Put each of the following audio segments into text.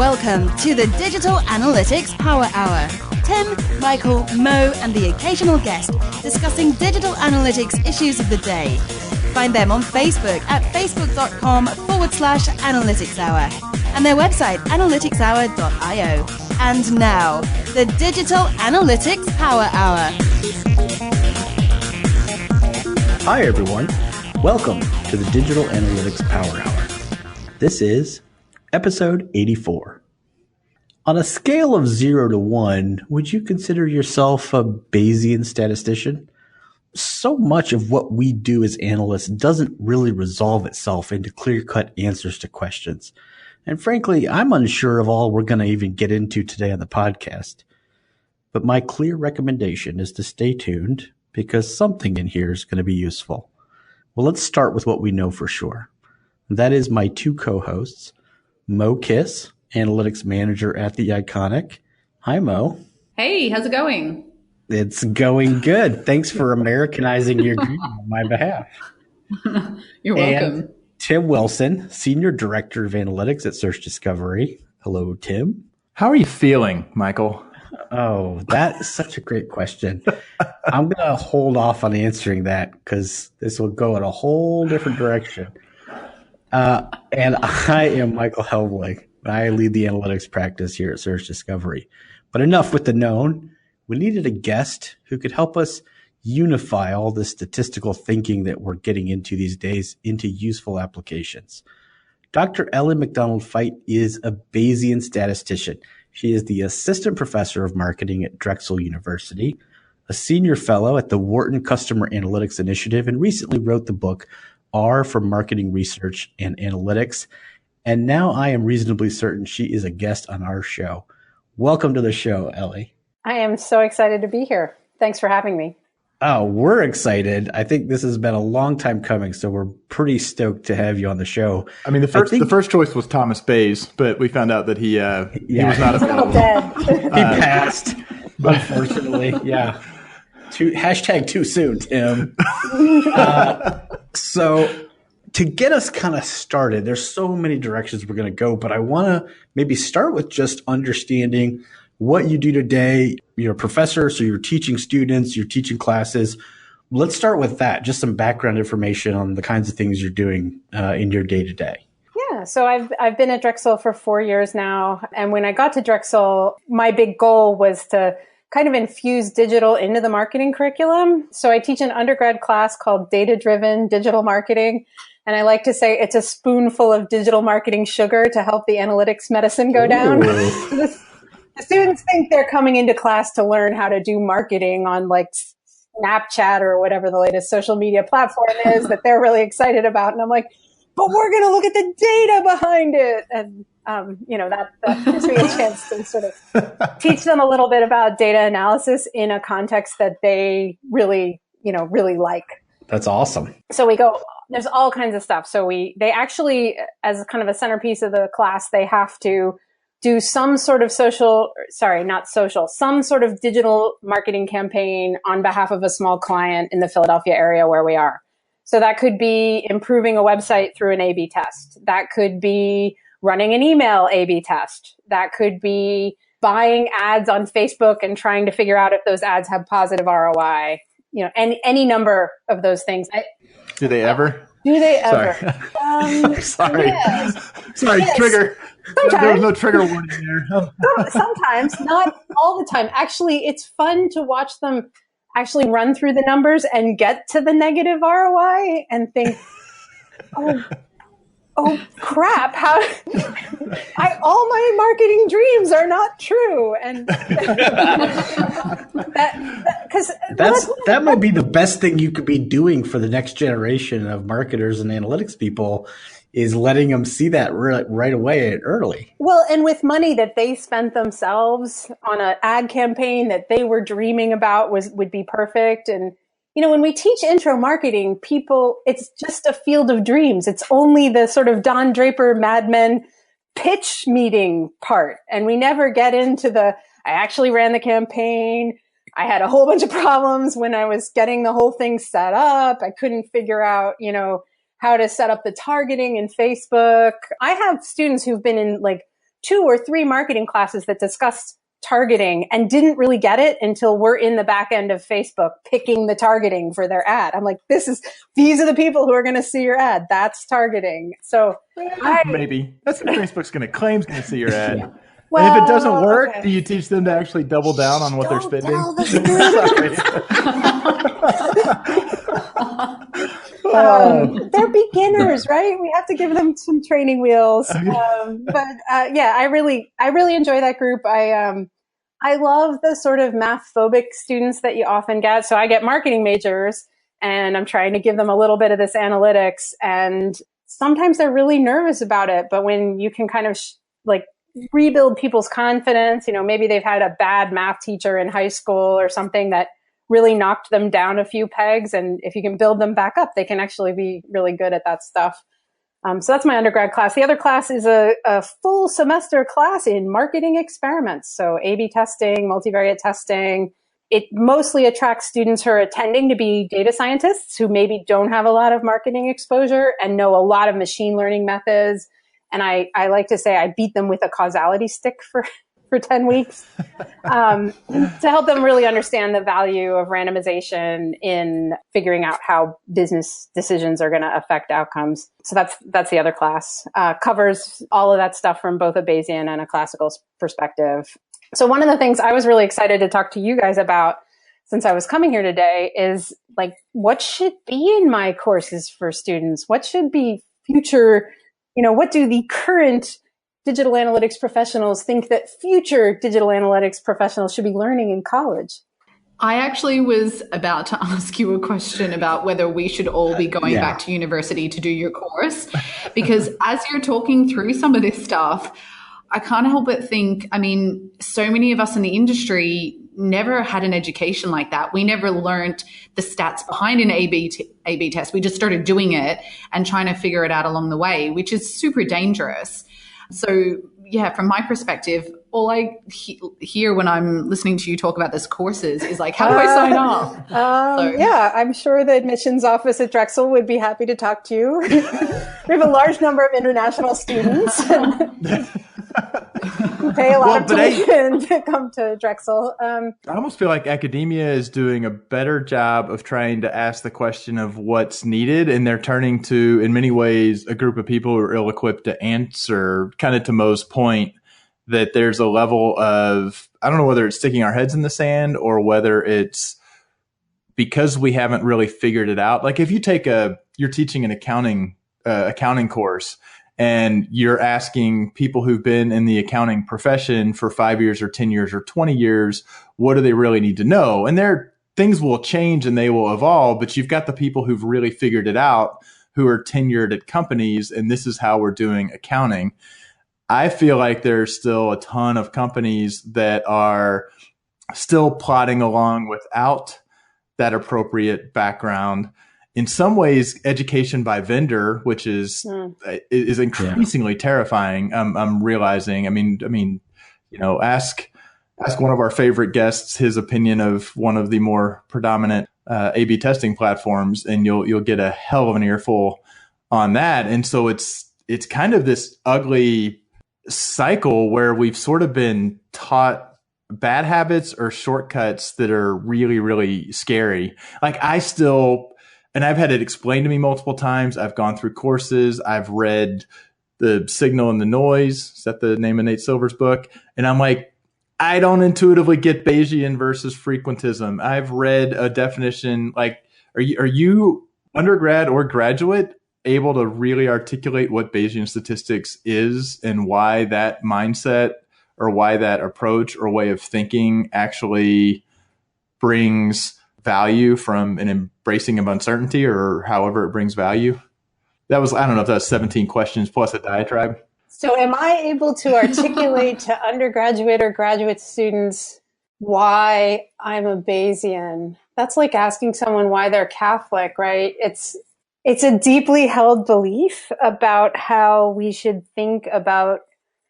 Welcome to the Digital Analytics Power Hour. Tim, Michael, Mo, and the occasional guest discussing digital analytics issues of the day. Find them on Facebook at facebook.com/analytics hour and their website analyticshour.io. And now, the Digital Analytics Power Hour. Hi everyone, welcome to the Digital Analytics Power Hour. This is episode 84. On a scale of 0 to 1, would you consider yourself a Bayesian statistician? So much of what we do as analysts doesn't really resolve itself into clear-cut answers to questions. And frankly, I'm unsure of all we're going to even get into today on the podcast. But my clear recommendation is to stay tuned because something in here is going to be useful. Well, let's start with what we know for sure. That is my two co-hosts, Mo Kiss, Analytics Manager at The Iconic. Hi, Mo. Hey, how's it going? It's going good. Thanks for Americanizing your greeting on my behalf. You're welcome. And Tim Wilson, Senior Director of Analytics at Search Discovery. Hello, Tim. How are you feeling, Michael? Oh, that is such a great question. I'm going to hold off on answering that because this will go in a whole different direction. And I am Michael Helbling. I lead the analytics practice here at Search Discovery. But enough with the known. We needed a guest who could help us unify all the statistical thinking that we're getting into these days into useful applications. Dr. Ellen McDonald Feit is a Bayesian statistician. She is the Assistant Professor of Marketing at Drexel University, a Senior Fellow at the Wharton Customer Analytics Initiative, and recently wrote the book R for Marketing Research and Analytics. And now I am reasonably certain she is a guest on our show. Welcome to the show, Ellie. I am so excited to be here. Thanks for having me. Oh, we're excited. I think this has been a long time coming, so we're pretty stoked to have you on the show. I mean, the first choice was Thomas Bayes, but we found out that he was not available. Dead. He passed, unfortunately. Yeah. Hashtag too soon, Tim. So to get us kind of started, there's so many directions we're going to go, but I want to maybe start with just understanding what you do today. You're a professor, so you're teaching students, you're teaching classes. Let's start with that, just some background information on the kinds of things you're doing in your day-to-day. Yeah, so I've been at Drexel for 4 years now. And when I got to Drexel, my big goal was to kind of infuse digital into the marketing curriculum. So I teach an undergrad class called Data-Driven Digital Marketing. And I like to say it's a spoonful of digital marketing sugar to help the analytics medicine go down. The students think they're coming into class to learn how to do marketing on like Snapchat or whatever the latest social media platform is that they're really excited about. And I'm like, but we're going to look at the data behind it. And, that gives me a chance to sort of teach them a little bit about data analysis in a context that they really like. That's awesome. So there's all kinds of stuff. So they actually, as kind of a centerpiece of the class, they have to do some sort of some sort of digital marketing campaign on behalf of a small client in the Philadelphia area where we are. So that could be improving a website through an A/B test. That could be running an email A/B test. That could be buying ads on Facebook and trying to figure out if those ads have positive ROI. Any number of those things. Do they ever? Do they ever? Sorry. Yes. Sorry, yes. Trigger. Sometimes. There was no trigger warning there. Sometimes, not all the time. Actually, it's fun to watch them actually run through the numbers and get to the negative ROI and think, oh crap, all my marketing dreams are not true. And that might be the best thing you could be doing for the next generation of marketers and analytics people is letting them see that right away and early. Well, and with money that they spent themselves on an ad campaign that they were dreaming about would be perfect. And when we teach intro marketing, it's just a field of dreams. It's only the sort of Don Draper Mad Men pitch meeting part. And we never get into I actually ran the campaign. I had a whole bunch of problems when I was getting the whole thing set up. I couldn't figure out, how to set up the targeting in Facebook. I have students who've been in like 2 or 3 marketing classes that discussed targeting and didn't really get it until we're in the back end of Facebook picking the targeting for their ad. I'm like, these are the people who are going to see your ad. That's targeting. So maybe that's what Facebook's going to claim is going to see your ad. Yeah. Well, and if it doesn't work, do you teach them to actually double down on what they're spending? They're beginners, right? We have to give them some training wheels. I really enjoy that group. I love the sort of math phobic students that you often get. So I get marketing majors and I'm trying to give them a little bit of this analytics, and sometimes they're really nervous about it. But when you can kind of rebuild people's confidence, maybe they've had a bad math teacher in high school or something that really knocked them down a few pegs. And if you can build them back up, they can actually be really good at that stuff. So that's my undergrad class. The other class is a full semester class in marketing experiments. So A/B testing, multivariate testing. It mostly attracts students who are attending to be data scientists who maybe don't have a lot of marketing exposure and know a lot of machine learning methods. And I like to say I beat them with a causality stick for 10 weeks to help them really understand the value of randomization in figuring out how business decisions are going to affect outcomes. So that's the other class. Covers all of that stuff from both a Bayesian and a classical perspective. So one of the things I was really excited to talk to you guys about since I was coming here today is what should be in my courses for students? What should be future, what do the current digital analytics professionals think that future digital analytics professionals should be learning in college? I actually was about to ask you a question about whether we should all be going back to university to do your course, because as you're talking through some of this stuff, I can't help but think, so many of us in the industry never had an education like that. We never learned the stats behind an A/B test. We just started doing it and trying to figure it out along the way, which is super dangerous. So, from my perspective, all I hear when I'm listening to you talk about this courses is how do I sign up? I'm sure the admissions office at Drexel would be happy to talk to you. We have a large number of international students who pay a lot of tuition to come to Drexel. I almost feel like academia is doing a better job of trying to ask the question of what's needed, and they're turning to, in many ways, a group of people who are ill-equipped to answer, kind of to Mo's point, that there's a level of, I don't know whether it's sticking our heads in the sand or whether it's because we haven't really figured it out. If you you're teaching an accounting course and you're asking people who've been in the accounting profession for 5 years or 10 years or 20 years, what do they really need to know? And things will change and they will evolve, but you've got the people who've really figured it out who are tenured at companies, and this is how we're doing accounting. I feel like there's still a ton of companies that are still plodding along without that appropriate background. In some ways, education by vendor, which is increasingly terrifying. I'm realizing. Ask one of our favorite guests his opinion of one of the more predominant A/B testing platforms, and you'll get a hell of an earful on that. And so it's kind of this ugly cycle where we've sort of been taught bad habits or shortcuts that are really, really scary. And I've had it explained to me multiple times. I've gone through courses. I've read The Signal and the Noise. Is that the name of Nate Silver's book? And I'm like, I don't intuitively get Bayesian versus frequentism. I've read a definition. Are you undergrad or graduate able to really articulate what Bayesian statistics is and why that mindset or why that approach or way of thinking actually brings value from an embracing of uncertainty, or however it brings value? I don't know if that was 17 questions plus a diatribe. So am I able to articulate to undergraduate or graduate students why I'm a Bayesian? That's like asking someone why they're Catholic, right? It's a deeply held belief about how we should think about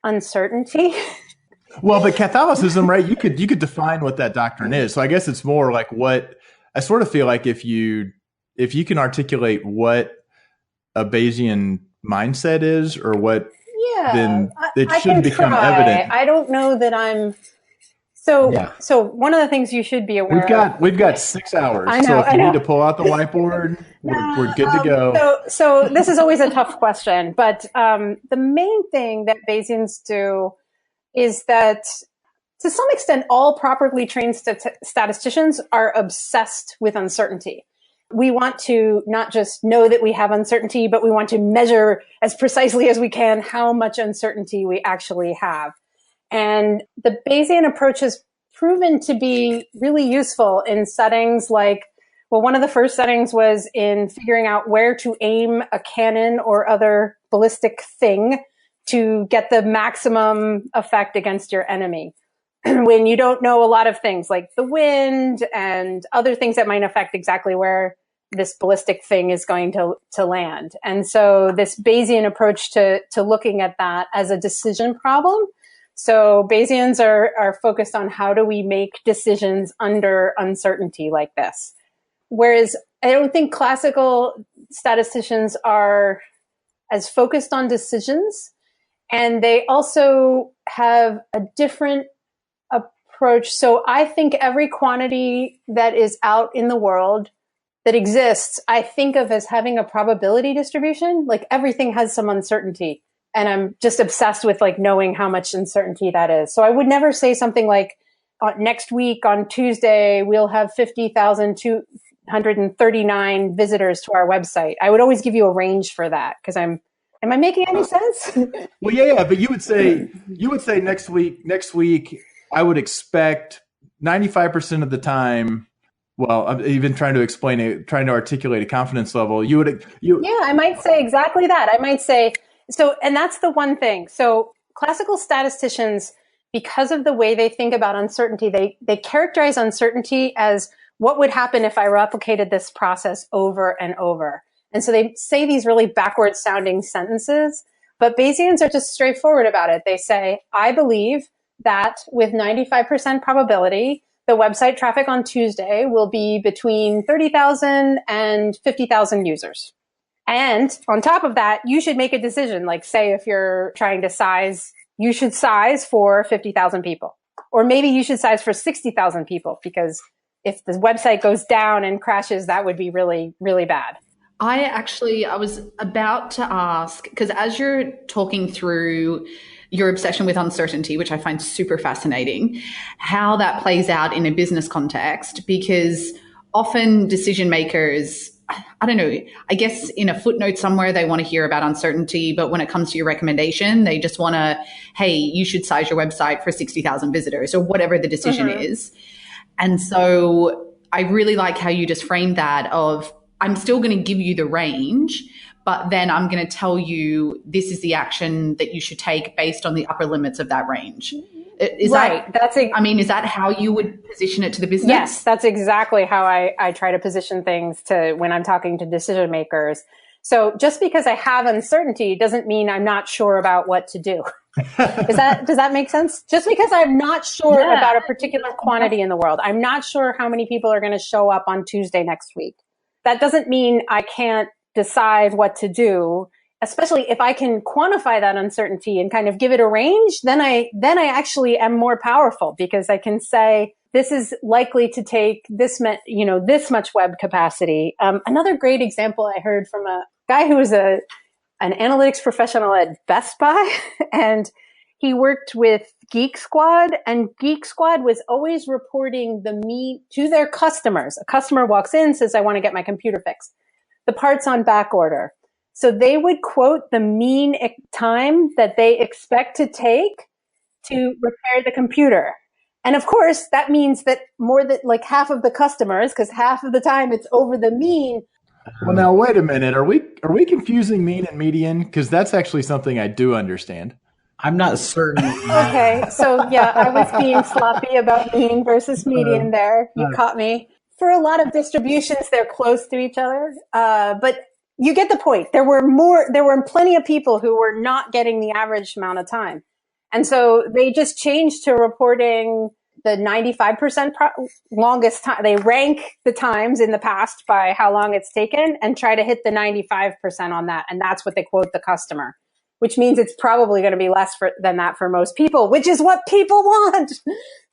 uncertainty. Well, but Catholicism, right? You could define what that doctrine is. So I guess it's more like what I sort of feel like if you can articulate what a Bayesian mindset is, or what then it I should can become try. evident. I don't know that I'm. So one of the things you should be aware We've got 6 hours. I know, So if I you know. need to pull out the whiteboard, we're good to go. So this is always a tough question, but the main thing that Bayesians do is that, to some extent, all properly trained statisticians are obsessed with uncertainty. We want to not just know that we have uncertainty, but we want to measure as precisely as we can how much uncertainty we actually have. And the Bayesian approach has proven to be really useful in settings like, well, one of the first settings was in figuring out where to aim a cannon or other ballistic thing to get the maximum effect against your enemy. When you don't know a lot of things like the wind and other things that might affect exactly where this ballistic thing is going to land. And so this Bayesian approach to looking at that as a decision problem. So Bayesians are focused on how do we make decisions under uncertainty like this. Whereas I don't think classical statisticians are as focused on decisions, and they also have a different approach. So I think every quantity that is out in the world that exists, I think of as having a probability distribution. Like everything has some uncertainty. And I'm just obsessed with like knowing how much uncertainty that is. So I would never say something like next week on Tuesday, we'll have 50,239 visitors to our website. I would always give you a range for that because am I making any sense? Well, yeah, but you would say next week, I would expect 95% of the time. Well, I'm even trying to explain it, trying to articulate a confidence level. Yeah, I might say exactly that. I might say, so, and that's the one thing. So classical statisticians, because of the way they think about uncertainty, they characterize uncertainty as what would happen if I replicated this process over and over. And so they say these really backwards sounding sentences, but Bayesians are just straightforward about it. They say, I believe that with 95% probability, the website traffic on Tuesday will be between 30,000 and 50,000 users. And on top of that, you should make a decision. Like say if you're trying to size, you should size for 50,000 people. Or maybe you should size for 60,000 people, because if the website goes down and crashes, that would be really, really bad. I was about to ask, because as you're talking through your obsession with uncertainty, which I find super fascinating, how that plays out in a business context, because often decision makers, I don't know, I guess in a footnote somewhere, they want to hear about uncertainty, but when it comes to your recommendation, they just want to, hey, you should size your website for 60,000 visitors or whatever the decision is. And so I really like how you just framed that of, I'm still going to give you the range, but then I'm going to tell you this is the action that you should take based on the upper limits of that range. Is that how you would position it to the business? Yes, that's exactly how I try to position things to when I'm talking to decision makers. So just because I have uncertainty doesn't mean I'm not sure about what to do. Does that make sense? Just because I'm not sure about a particular quantity in the world, I'm not sure how many people are going to show up on Tuesday next week. That doesn't mean I can't decide what to do, especially if I can quantify that uncertainty and kind of give it a range, then I actually am more powerful, because I can say, this is likely to take this much web capacity. Another great example I heard from a guy who was an analytics professional at Best Buy, and he worked with Geek Squad, and Geek Squad was always reporting the mean to their customers. A customer walks in, says, I want to get my computer fixed. The part's on back order. So they would quote the mean time that they expect to take to repair the computer. And of course, that means that more than like half of the customers, because half of the time it's over the mean. Well, now, wait a minute. Are we confusing mean and median? Because that's actually something I do understand. I'm not certain. Okay. So yeah, I was being sloppy about mean versus median there. You caught me. For a lot of distributions, they're close to each other. But you get the point. There were plenty of people who were not getting the average amount of time. And so they just changed to reporting the 95% longest time. They rank the times in the past by how long it's taken and try to hit the 95% on that. And that's what they quote the customer. which means it's probably going to be less than that for most people, which is what people want.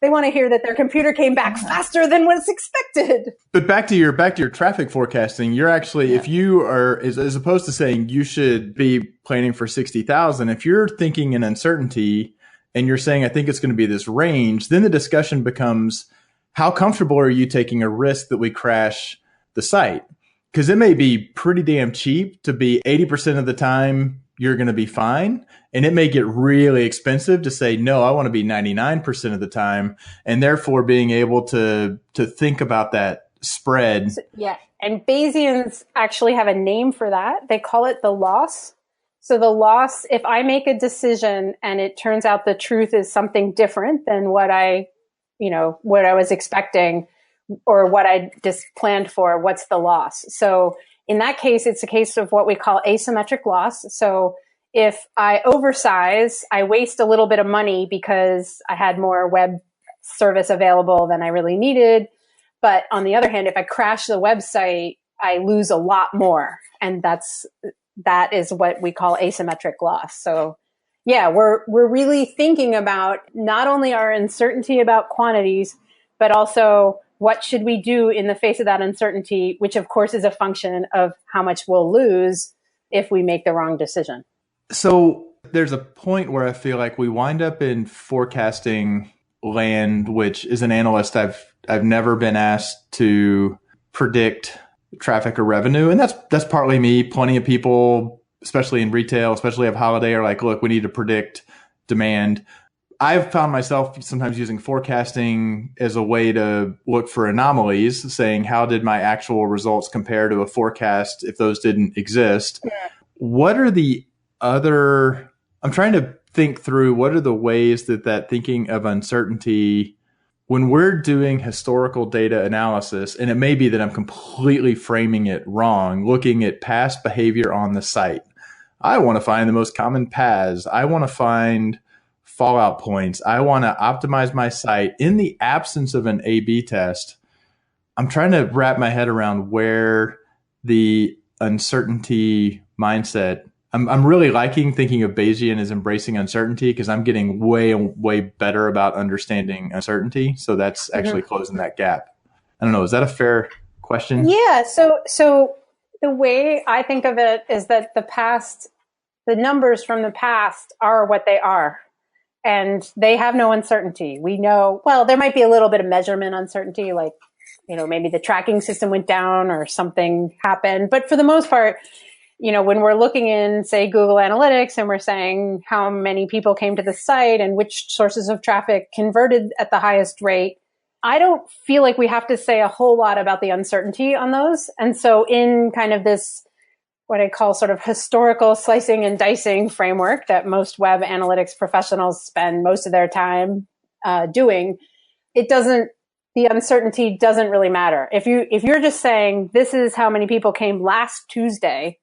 They want to hear that their computer came back faster than was expected. But back to your traffic forecasting, you're actually, if you are, as opposed to saying you should be planning for 60,000, if you're thinking in uncertainty and you're saying, I think it's going to be this range, then the discussion becomes, how comfortable are you taking a risk that we crash the site? Because it may be pretty damn cheap to be 80% of the time you're going to be fine. And it may get really expensive to say, no, I want to be 99% of the time. And therefore being able to think about that spread. Yeah. And Bayesians actually have a name for that. They call it the loss. So the loss, if I make a decision and it turns out the truth is something different than what I was expecting or what I just planned for, what's the loss? So in that case, it's a case of what we call asymmetric loss. So if I oversize, I waste a little bit of money because I had more web service available than I really needed. But on the other hand, if I crash the website, I lose a lot more. And that is what we call asymmetric loss. So yeah, we're really thinking about not only our uncertainty about quantities, but also what should we do in the face of that uncertainty, which of course is a function of how much we'll lose if we make the wrong decision. So there's a point where I feel like we wind up in forecasting land, which as an analyst, I've never been asked to predict traffic or revenue. And that's partly me. Plenty of people, especially in retail, especially of holiday, are like, look, we need to predict demand. I've found myself sometimes using forecasting as a way to look for anomalies, saying, how did my actual results compare to a forecast if those didn't exist? Yeah. What are the other, I'm trying to think through, what are the ways that thinking of uncertainty, when we're doing historical data analysis, and it may be that I'm completely framing it wrong, looking at past behavior on the site. I want to find the most common paths. I want to find fallout points. I want to optimize my site in the absence of an A/B test. I'm trying to wrap my head around where the uncertainty mindset. I'm really liking thinking of Bayesian as embracing uncertainty because I'm getting way, way better about understanding uncertainty. So that's actually closing that gap. I don't know. Is that a fair question? Yeah. So the way I think of it is that the numbers from the past are what they are. And they have no uncertainty. We know, well, there might be a little bit of measurement uncertainty, like, maybe the tracking system went down or something happened. But for the most part, when we're looking in, say, Google Analytics, and we're saying how many people came to the site and which sources of traffic converted at the highest rate, I don't feel like we have to say a whole lot about the uncertainty on those. And so in kind of this, what I call sort of historical slicing and dicing framework that most web analytics professionals spend most of their time doing, the uncertainty doesn't really matter. If you're just saying this is how many people came last Tuesday,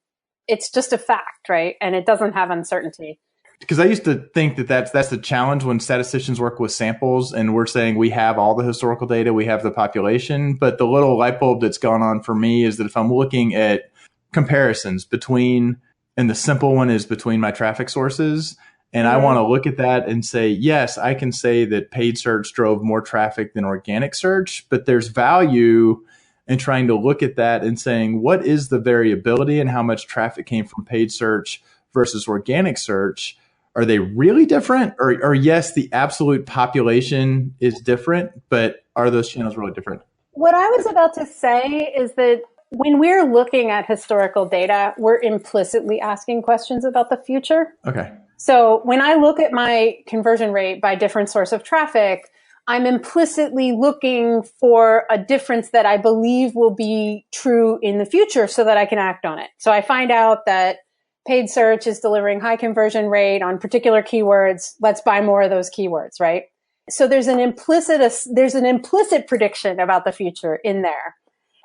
it's just a fact, right? And it doesn't have uncertainty. Because I used to think that's the challenge when statisticians work with samples and we're saying we have all the historical data, we have the population, but the little light bulb that's gone on for me is that if I'm looking at comparisons between, and the simple one is between my traffic sources, and I want to look at that and say, yes, I can say that paid search drove more traffic than organic search, but there's value in trying to look at that and saying, what is the variability and how much traffic came from paid search versus organic search? Are they really different? Or yes, the absolute population is different, but are those channels really different? What I was about to say is that when we're looking at historical data, we're implicitly asking questions about the future. Okay. So when I look at my conversion rate by different source of traffic, I'm implicitly looking for a difference that I believe will be true in the future so that I can act on it. So I find out that paid search is delivering high conversion rate on particular keywords. Let's buy more of those keywords, right? So there's an implicit prediction about the future in there.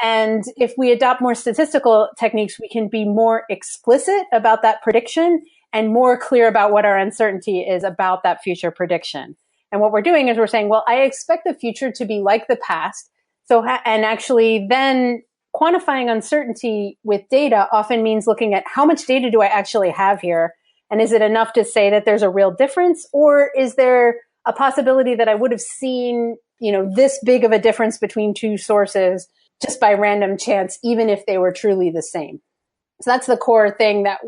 And if we adopt more statistical techniques, we can be more explicit about that prediction and more clear about what our uncertainty is about that future prediction. And what we're doing is we're saying, well, I expect the future to be like the past. And actually then quantifying uncertainty with data often means looking at how much data do I actually have here And is it enough to say that there's a real difference? Or is there a possibility that I would have seen, this big of a difference between two sources just by random chance, even if they were truly the same? So that's the core thing that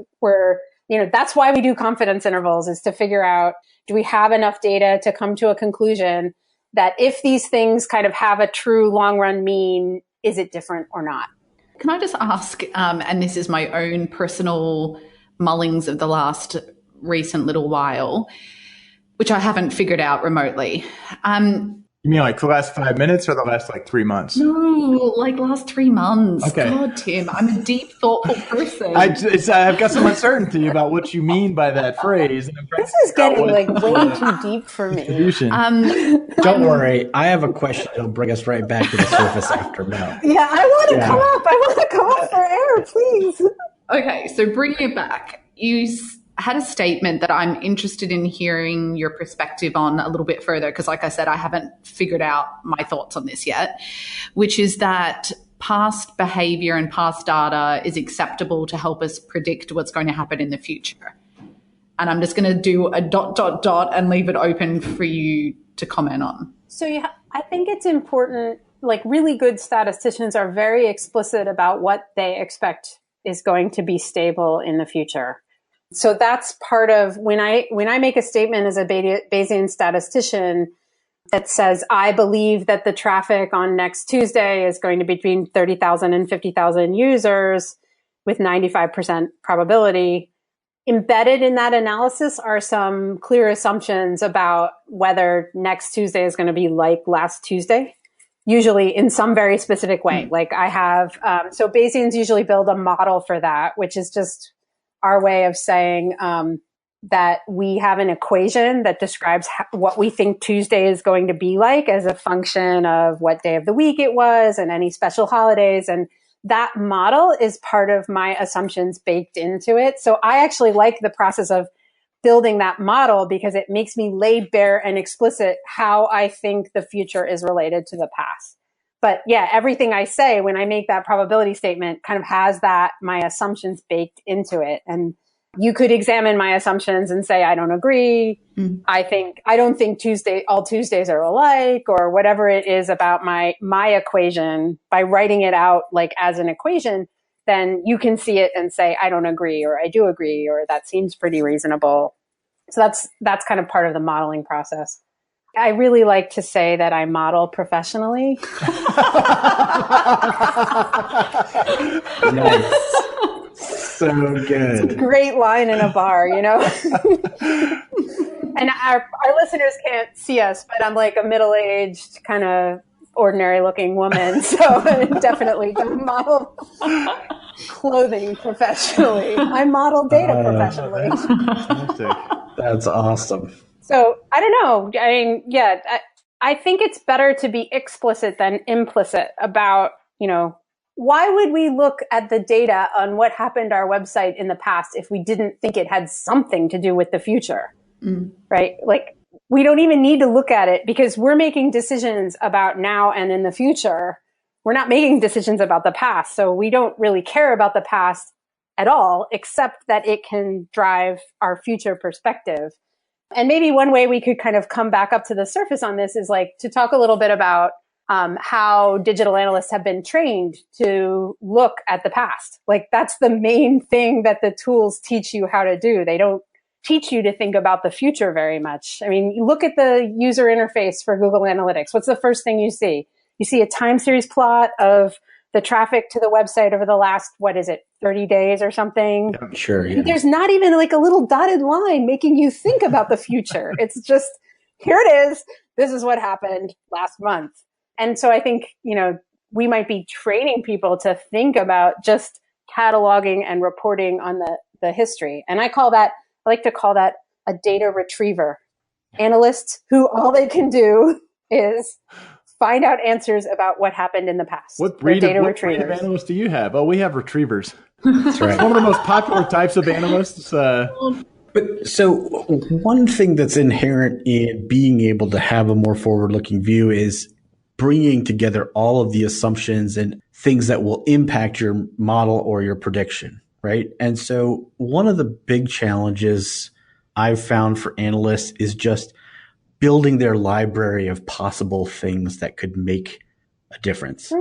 that's why we do confidence intervals, is to figure out, do we have enough data to come to a conclusion that if these things kind of have a true long run mean, is it different or not? Can I just ask, and this is my own personal mullings of the last recent little while, which I haven't figured out remotely. You mean like the last 5 minutes or the last 3 months? No, like last 3 months. Okay. God, Tim, I'm a deep, thoughtful person. I've got some uncertainty about what you mean by that phrase. And this is getting way too deep for me. Don't worry. I have a question that'll bring us right back to the surface after Mel. Yeah, I want to come up. I want to come up for air, please. Okay, so bringing it back, you had a statement that I'm interested in hearing your perspective on a little bit further, because like I said, I haven't figured out my thoughts on this yet, which is that past behavior and past data is acceptable to help us predict what's going to happen in the future. And I'm just going to do a ... and leave it open for you to comment on. So yeah, I think it's important, really good statisticians are very explicit about what they expect is going to be stable in the future. So that's part of when I make a statement as a Bayesian statistician that says, I believe that the traffic on next Tuesday is going to be between 30,000 and 50,000 users with 95% probability. Embedded in that analysis are some clear assumptions about whether next Tuesday is going to be like last Tuesday, usually in some very specific way. Like I have, so Bayesians usually build a model for that, which is just our way of saying that we have an equation that describes what we think Tuesday is going to be like as a function of what day of the week it was and any special holidays. And that model is part of my assumptions baked into it. So I actually like the process of building that model because it makes me lay bare and explicit how I think the future is related to the past. But yeah, everything I say when I make that probability statement kind of has my assumptions baked into it. And you could examine my assumptions and say, I don't agree. I don't think all Tuesdays are alike, or whatever it is about my equation. By writing it out as an equation, then you can see it and say, I don't agree, or I do agree, or that seems pretty reasonable. So that's kind of part of the modeling process. I really like to say that I model professionally. Nice. So good. It's a great line in a bar, And our listeners can't see us, but I'm like a middle-aged, kind of ordinary-looking woman. So I definitely don't model clothing professionally. I model data professionally. That's awesome. So I don't know. I mean, yeah, I think it's better to be explicit than implicit about, why would we look at the data on what happened to our website in the past if we didn't think it had something to do with the future, right? We don't even need to look at it because we're making decisions about now and in the future. We're not making decisions about the past. So we don't really care about the past at all, except that it can drive our future perspective. And maybe one way we could kind of come back up to the surface on this is to talk a little bit about how digital analysts have been trained to look at the past. That's the main thing that the tools teach you how to do. They don't teach you to think about the future very much. I mean, you look at the user interface for Google Analytics. What's the first thing you see? You see a time series plot of the traffic to the website over the last, 30 days or something? Yeah, sure. Yeah. There's not even a little dotted line making you think about the future. It's just, here it is. This is what happened last month. And so I think, we might be training people to think about just cataloging and reporting on the history. And I like to call that a data retriever. Analysts who all they can do is find out answers about what happened in the past. What breed of analysts do you have? Oh, we have retrievers. That's right. It's one of the most popular types of analysts. But so one thing that's inherent in being able to have a more forward-looking view is bringing together all of the assumptions and things that will impact your model or your prediction. right? And so one of the big challenges I've found for analysts is just building their library of possible things that could make a difference.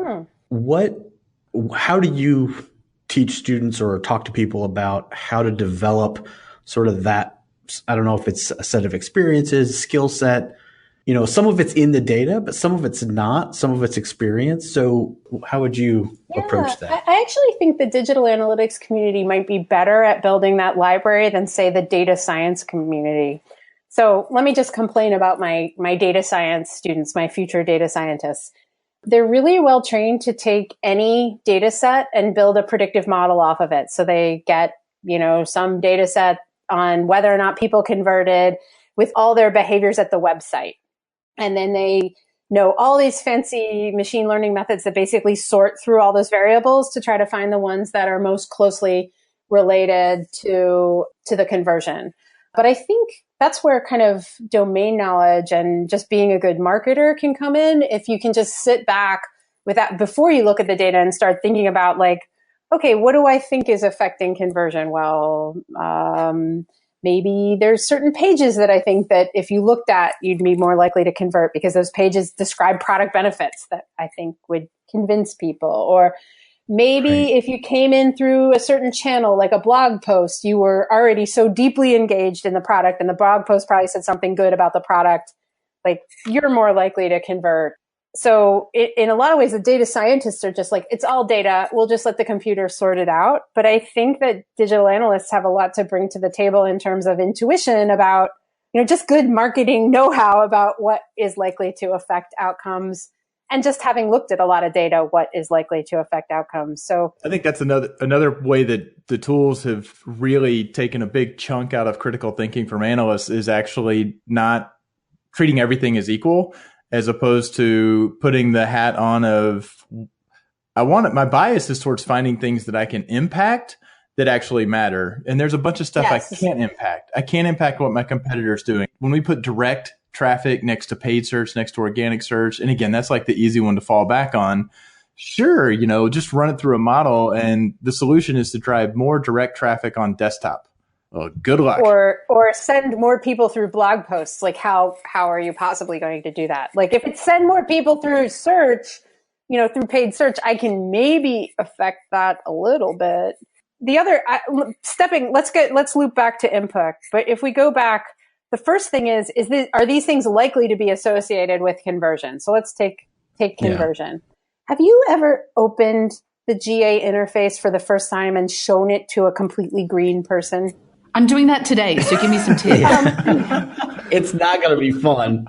How do you teach students or talk to people about how to develop sort of that? I don't know if it's a set of experiences, skill set. Some of it's in the data, but some of it's not. Some of it's experience. So how would you approach that? I actually think the digital analytics community might be better at building that library than, say, the data science community. So let me just complain about my data science students, my future data scientists. They're really well trained to take any data set and build a predictive model off of it. So they get, some data set on whether or not people converted with all their behaviors at the website. And then they know all these fancy machine learning methods that basically sort through all those variables to try to find the ones that are most closely related to the conversion. But I think that's where kind of domain knowledge and just being a good marketer can come in. If you can just sit back with that before you look at the data and start thinking about okay, what do I think is affecting conversion? Well, maybe there's certain pages that I think that if you looked at, you'd be more likely to convert because those pages describe product benefits that I think would convince people. Or maybe if you came in through a certain channel, like a blog post, you were already so deeply engaged in the product and the blog post probably said something good about the product, you're more likely to convert. So in a lot of ways, the data scientists are just it's all data. We'll just let the computer sort it out. But I think that digital analysts have a lot to bring to the table in terms of intuition about, just good marketing know-how about what is likely to affect outcomes. And just having looked at a lot of data, what is likely to affect outcomes. So I think that's another way that the tools have really taken a big chunk out of critical thinking from analysts is actually not treating everything as equal, as opposed to putting the hat on of, my bias is towards finding things that I can impact that actually matter. And there's a bunch of stuff I can't impact. I can't impact what my competitor's doing. When we put direct traffic next to paid search, next to organic search, and again, that's the easy one to fall back on. Sure, just run it through a model, and the solution is to drive more direct traffic on desktop. Well, good luck. Or send more people through blog posts. How are you possibly going to do that? If it's send more people through search, through paid search, I can maybe affect that a little bit. The other let's loop back to input. But if we go back, the first thing are these things likely to be associated with conversion? So let's take conversion. Yeah. Have you ever opened the GA interface for the first time and shown it to a completely green person? I'm doing that today, so give me some tips. It's not going to be fun.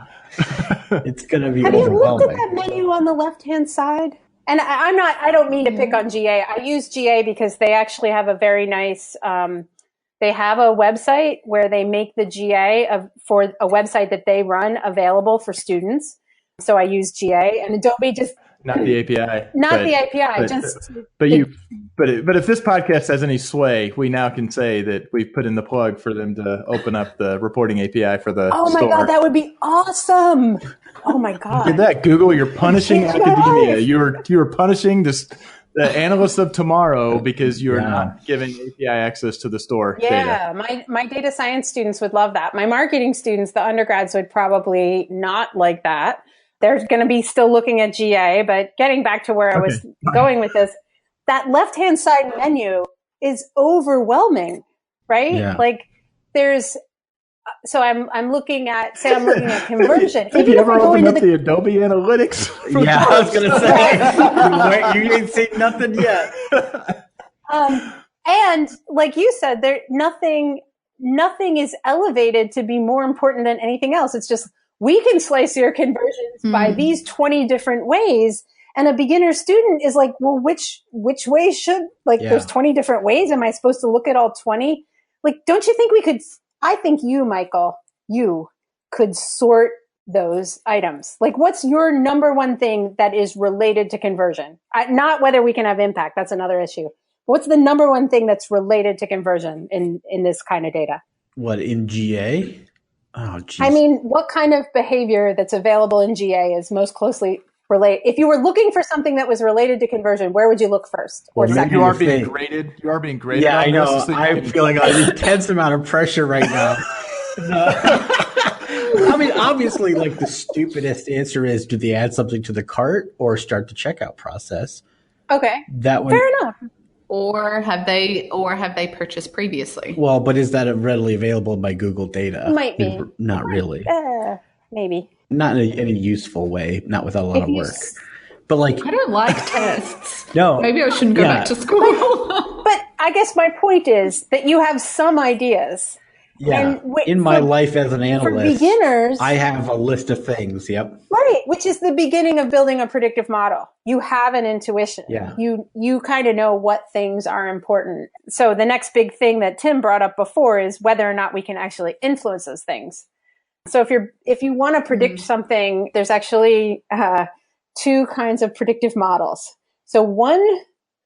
It's going to be Have overwhelming. you looked at that menu on the left-hand side? And I don't mean to pick on GA. I use GA because they actually have a very nice, they have a website where they make the GA for a website that they run available for students. So I use GA, and Adobe just... Not the API. The API. But if this podcast has any sway, we now can say that we've put in the plug for them to open up the reporting API for the store. Oh my God, that would be awesome. Oh my God. Look at that, Google. You're punishing academia. You're punishing the analysts of tomorrow because you're not giving API access to the store data. My data science students would love that. My marketing students, the undergrads, would probably not like that. They're going to be still looking at GA, but getting back to where I was going with this, that left-hand side menu is overwhelming, right? Yeah. I'm looking at conversion. Have you ever opened up the Adobe Analytics? Yeah, I was going to say, you ain't seen nothing yet. And like you said, nothing is elevated to be more important than anything else. It's just, we can slice your conversions by these 20 different ways. And a beginner student is like, well, which way should, there's 20 different ways. Am I supposed to look at all 20? Don't you think I think you, Michael, you could sort those items. What's your number one thing that is related to conversion? Not whether we can have impact. That's another issue. What's the number one thing that's related to conversion in this kind of data? What, in GA? Oh, geez. I mean, what kind of behavior that's available in GA is most closely relate. If you were looking for something that was related to conversion, where would you look first? Or Well, second? You are being graded. You are being graded. Yeah, on I know. this, so I feel like an intense amount of pressure right now. I mean, obviously, like the stupidest answer is: do they add something to the cart or start the checkout process? Okay, That one. fair enough. Or have they purchased previously? Well, but is that readily available by Google data? Might be. Not really. Maybe. Not in any useful way. Not without a lot of work. But like, I don't like tests. No. Maybe I shouldn't go back to school. But I guess my point is that you have some ideas. yeah, in my life as an analyst, for beginners, I have a list of things. Yep. Right, which is the beginning of building a predictive model. You have an intuition. Yeah. You kind of know what things are important. So the next big thing that Tim brought up before is whether or not we can actually influence those things. So if you want to predict something, there's actually two kinds of predictive models. So one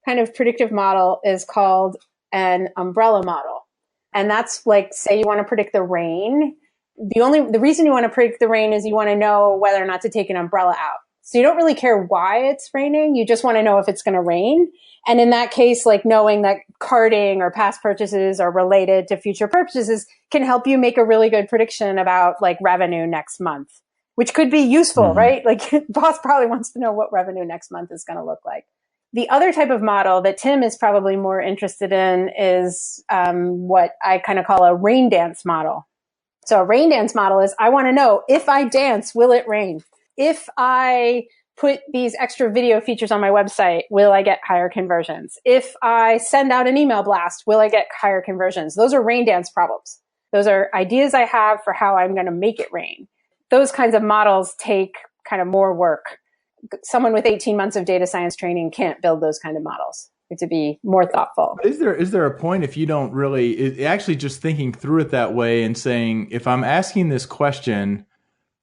kind of predictive model is called an umbrella model. And that's like, say you want to predict the rain. The reason you want to predict the rain is you want to know whether or not to take an umbrella out. So you don't really care why it's raining. You just want to know if it's going to rain. And in that case, like knowing that carting or past purchases are related to future purchases can help you make a really good prediction about like revenue next month, which could be useful, right? Like boss probably wants to know what revenue next month is going to look like. The other type of model that Tim is probably more interested in is what I kind of call a rain dance model. So a rain dance model is, I want to know, if I dance, will it rain? If I put these extra video features on my website, will I get higher conversions? If I send out an email blast, will I get higher conversions? Those are rain dance problems. Those are ideas I have for how I'm going to make it rain. Those kinds of models take kind of more work. Someone with 18 months of data science training can't build those kind of models. You have to be more thoughtful. Is there a point if you don't really actually just thinking through it that way and saying, if I'm asking this question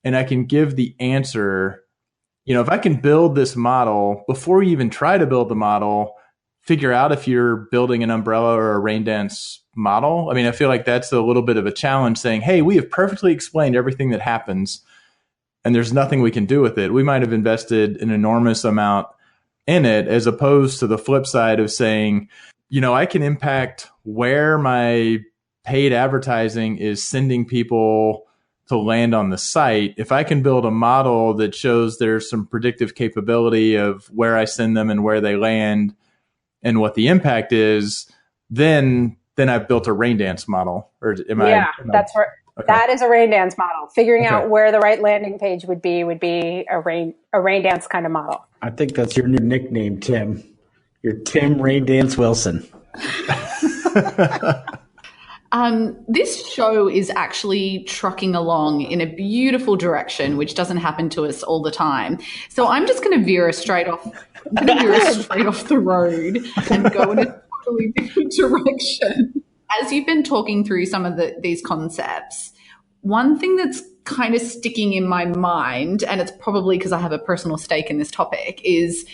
and I can give the answer, if I can build this model before you even try to build the model, figure out if you're building an umbrella or a rain dance model. I mean, I feel like that's a little bit of a challenge saying, hey, we have perfectly explained everything that happens and there's nothing we can do with it. We might have invested an enormous amount in it, as opposed to the flip side of saying, I can impact where my paid advertising is sending people to land on the site. If I can build a model that shows there's some predictive capability of where I send them and where they land and what the impact is, then I've built a rain dance model. Or that's right. Okay. That is a rain dance model. Figuring out where the right landing page would be a rain dance kind of model. I think that's your new nickname, Tim. You're Tim Rain Dance Wilson. This show is actually trucking along in a beautiful direction, which doesn't happen to us all the time. So I'm just going to veer us straight off the road and go in a totally different direction. As you've been talking through some of these concepts, one thing that's kind of sticking in my mind, and it's probably because I have a personal stake in this topic, is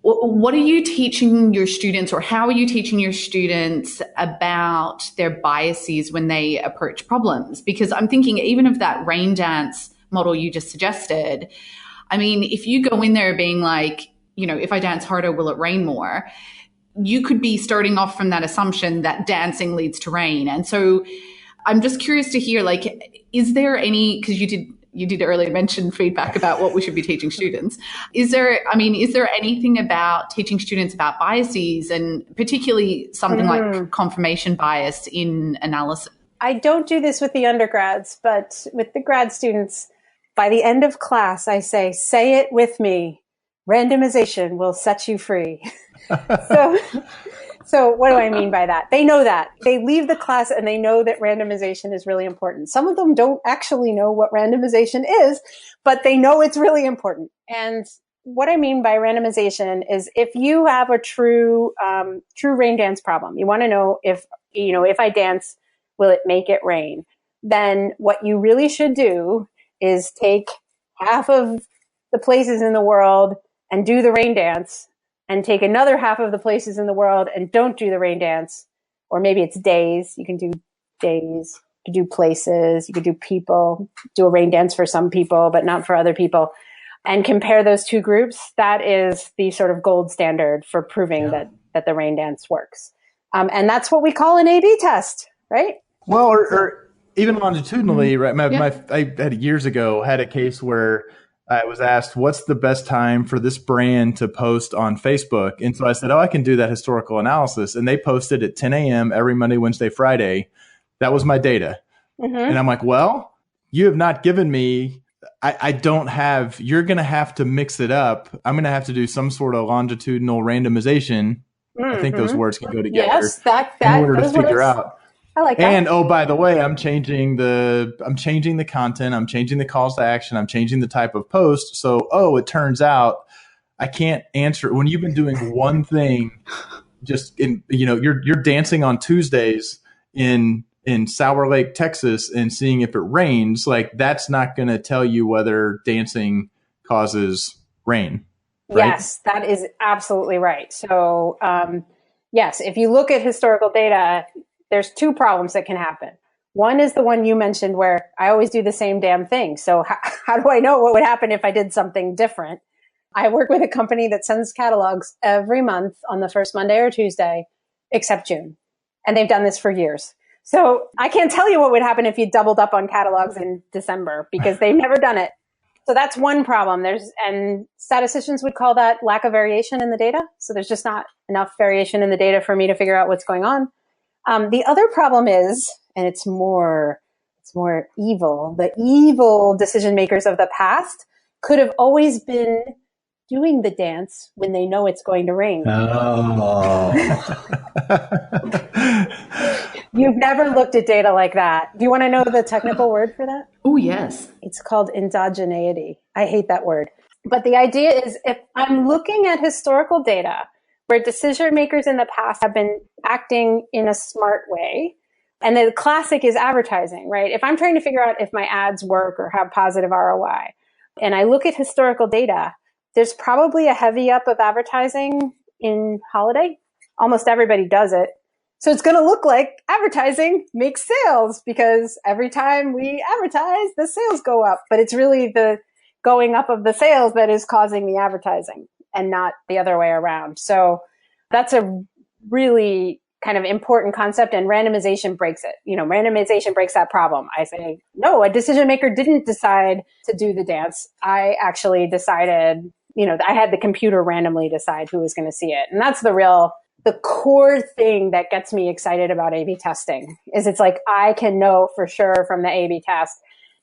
what are you teaching your students, or how are you teaching your students about their biases when they approach problems? Because I'm thinking even of that rain dance model you just suggested. I mean, if you go in there being like, if I dance harder, will it rain more? You could be starting off from that assumption that dancing leads to rain. And so I'm just curious to hear, like, is there any, because you did earlier mention feedback about what we should be teaching students. Is there anything about teaching students about biases, and particularly something like confirmation bias in analysis? I don't do this with the undergrads, but with the grad students, by the end of class, I say it with me. Randomization will set you free. So what do I mean by that? They know that. They leave the class and they know that randomization is really important. Some of them don't actually know what randomization is, but they know it's really important. And what I mean by randomization is, if you have a true rain dance problem, you want to know if I dance, will it make it rain? Then what you really should do is take half of the places in the world and do the rain dance, and take another half of the places in the world and don't do the rain dance. Or maybe it's days. You can do days, you can do places, you could do people, do a rain dance for some people, but not for other people. and compare those two groups, that is the sort of gold standard for proving that the rain dance works. And that's what we call an A/B test, right? Well, or even longitudinally, right? I had years ago had a case where I was asked, what's the best time for this brand to post on Facebook? And so I said, I can do that historical analysis. And they posted at 10 a.m. every Monday, Wednesday, Friday. That was my data. Mm-hmm. And I'm like, well, you have not given me, I don't have, you're going to have to mix it up. I'm going to have to do some sort of longitudinal randomization. Mm-hmm. I think those words can go together. Yes, that in order to figure out. I like that. And by the way, I'm changing the content, I'm changing the calls to action, I'm changing the type of post. So, it turns out I can't answer when you've been doing one thing. Just you're dancing on Tuesdays in Sour Lake, Texas, and seeing if it rains. Like, that's not going to tell you whether dancing causes rain. Right? Yes, that is absolutely right. So, yes, if you look at historical data, there's two problems that can happen. One is the one you mentioned where I always do the same damn thing. So how do I know what would happen if I did something different? I work with a company that sends catalogs every month on the first Monday or Tuesday, except June. And they've done this for years. So I can't tell you what would happen if you doubled up on catalogs in December because they've never done it. So that's one problem. And statisticians would call that lack of variation in the data. So there's just not enough variation in the data for me to figure out what's going on. The other problem is, and it's more evil, the evil decision makers of the past could have always been doing the dance when they know it's going to rain. Oh. You've never looked at data like that. Do you want to know the technical word for that? Oh, yes. It's called endogeneity. I hate that word. But the idea is if I'm looking at historical data where decision makers in the past have been acting in a smart way, and the classic is advertising, right? If I'm trying to figure out if my ads work or have positive ROI, and I look at historical data, there's probably a heavy up of advertising in holiday. Almost everybody does it. So it's going to look like advertising makes sales because every time we advertise, the sales go up. But it's really the going up of the sales that is causing the advertising and not the other way around. So that's a really kind of important concept, and randomization breaks it. Randomization breaks that problem. I say, no, a decision maker didn't decide to do the dance. I actually decided, I had the computer randomly decide who was going to see it. And that's the core thing that gets me excited about A/B testing is it's like, I can know for sure from the A/B test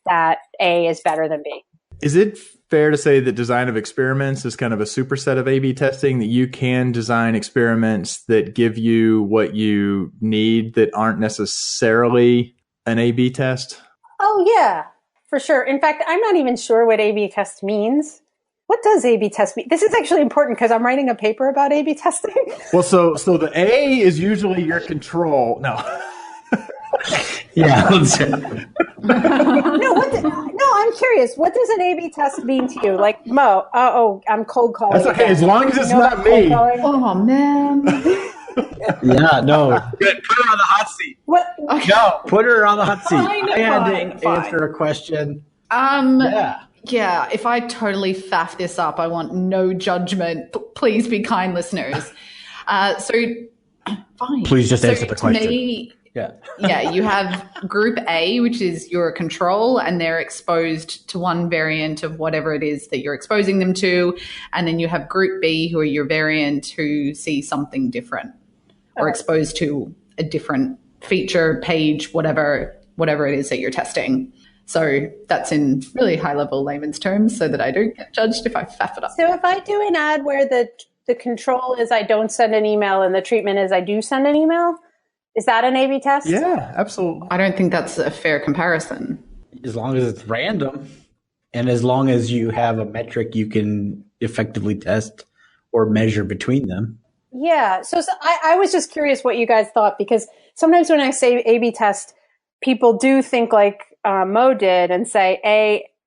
that A is better than B. Is it fair to say that design of experiments is kind of a superset of A/B testing, that you can design experiments that give you what you need that aren't necessarily an A/B test? Oh, yeah, for sure. In fact, I'm not even sure what A/B test means. What does A/B test mean? This is actually important because I'm writing a paper about A/B testing. Well, so the A is usually your control. No. Yeah. No, I'm curious. What does an A/B test mean to you? Like, Mo, I'm cold calling. That's okay, as long as it's not me. Oh, man. Yeah, no. Good. Put her on the hot seat. What? Okay. No, put her on the hot seat. Fine, I had to fine. answer a question. Yeah, if I totally faff this up, I want no judgment. Please be kind, listeners. Fine. Please just answer the question. To me, Yeah, you have group A, which is your control, and they're exposed to one variant of whatever it is that you're exposing them to. And then you have group B, who are your variant, who see something different or exposed to a different feature, page, whatever it is that you're testing. So that's in really high-level layman's terms so that I don't get judged if I faff it up. So if I do an ad where the control is I don't send an email and the treatment is I do send an email, is that an A/B test? Yeah, absolutely. I don't think that's a fair comparison. as long as it's random and as long as you have a metric you can effectively test or measure between them. Yeah. So I was just curious what you guys thought, because sometimes when I say A/B test, people do think like Mo did and say,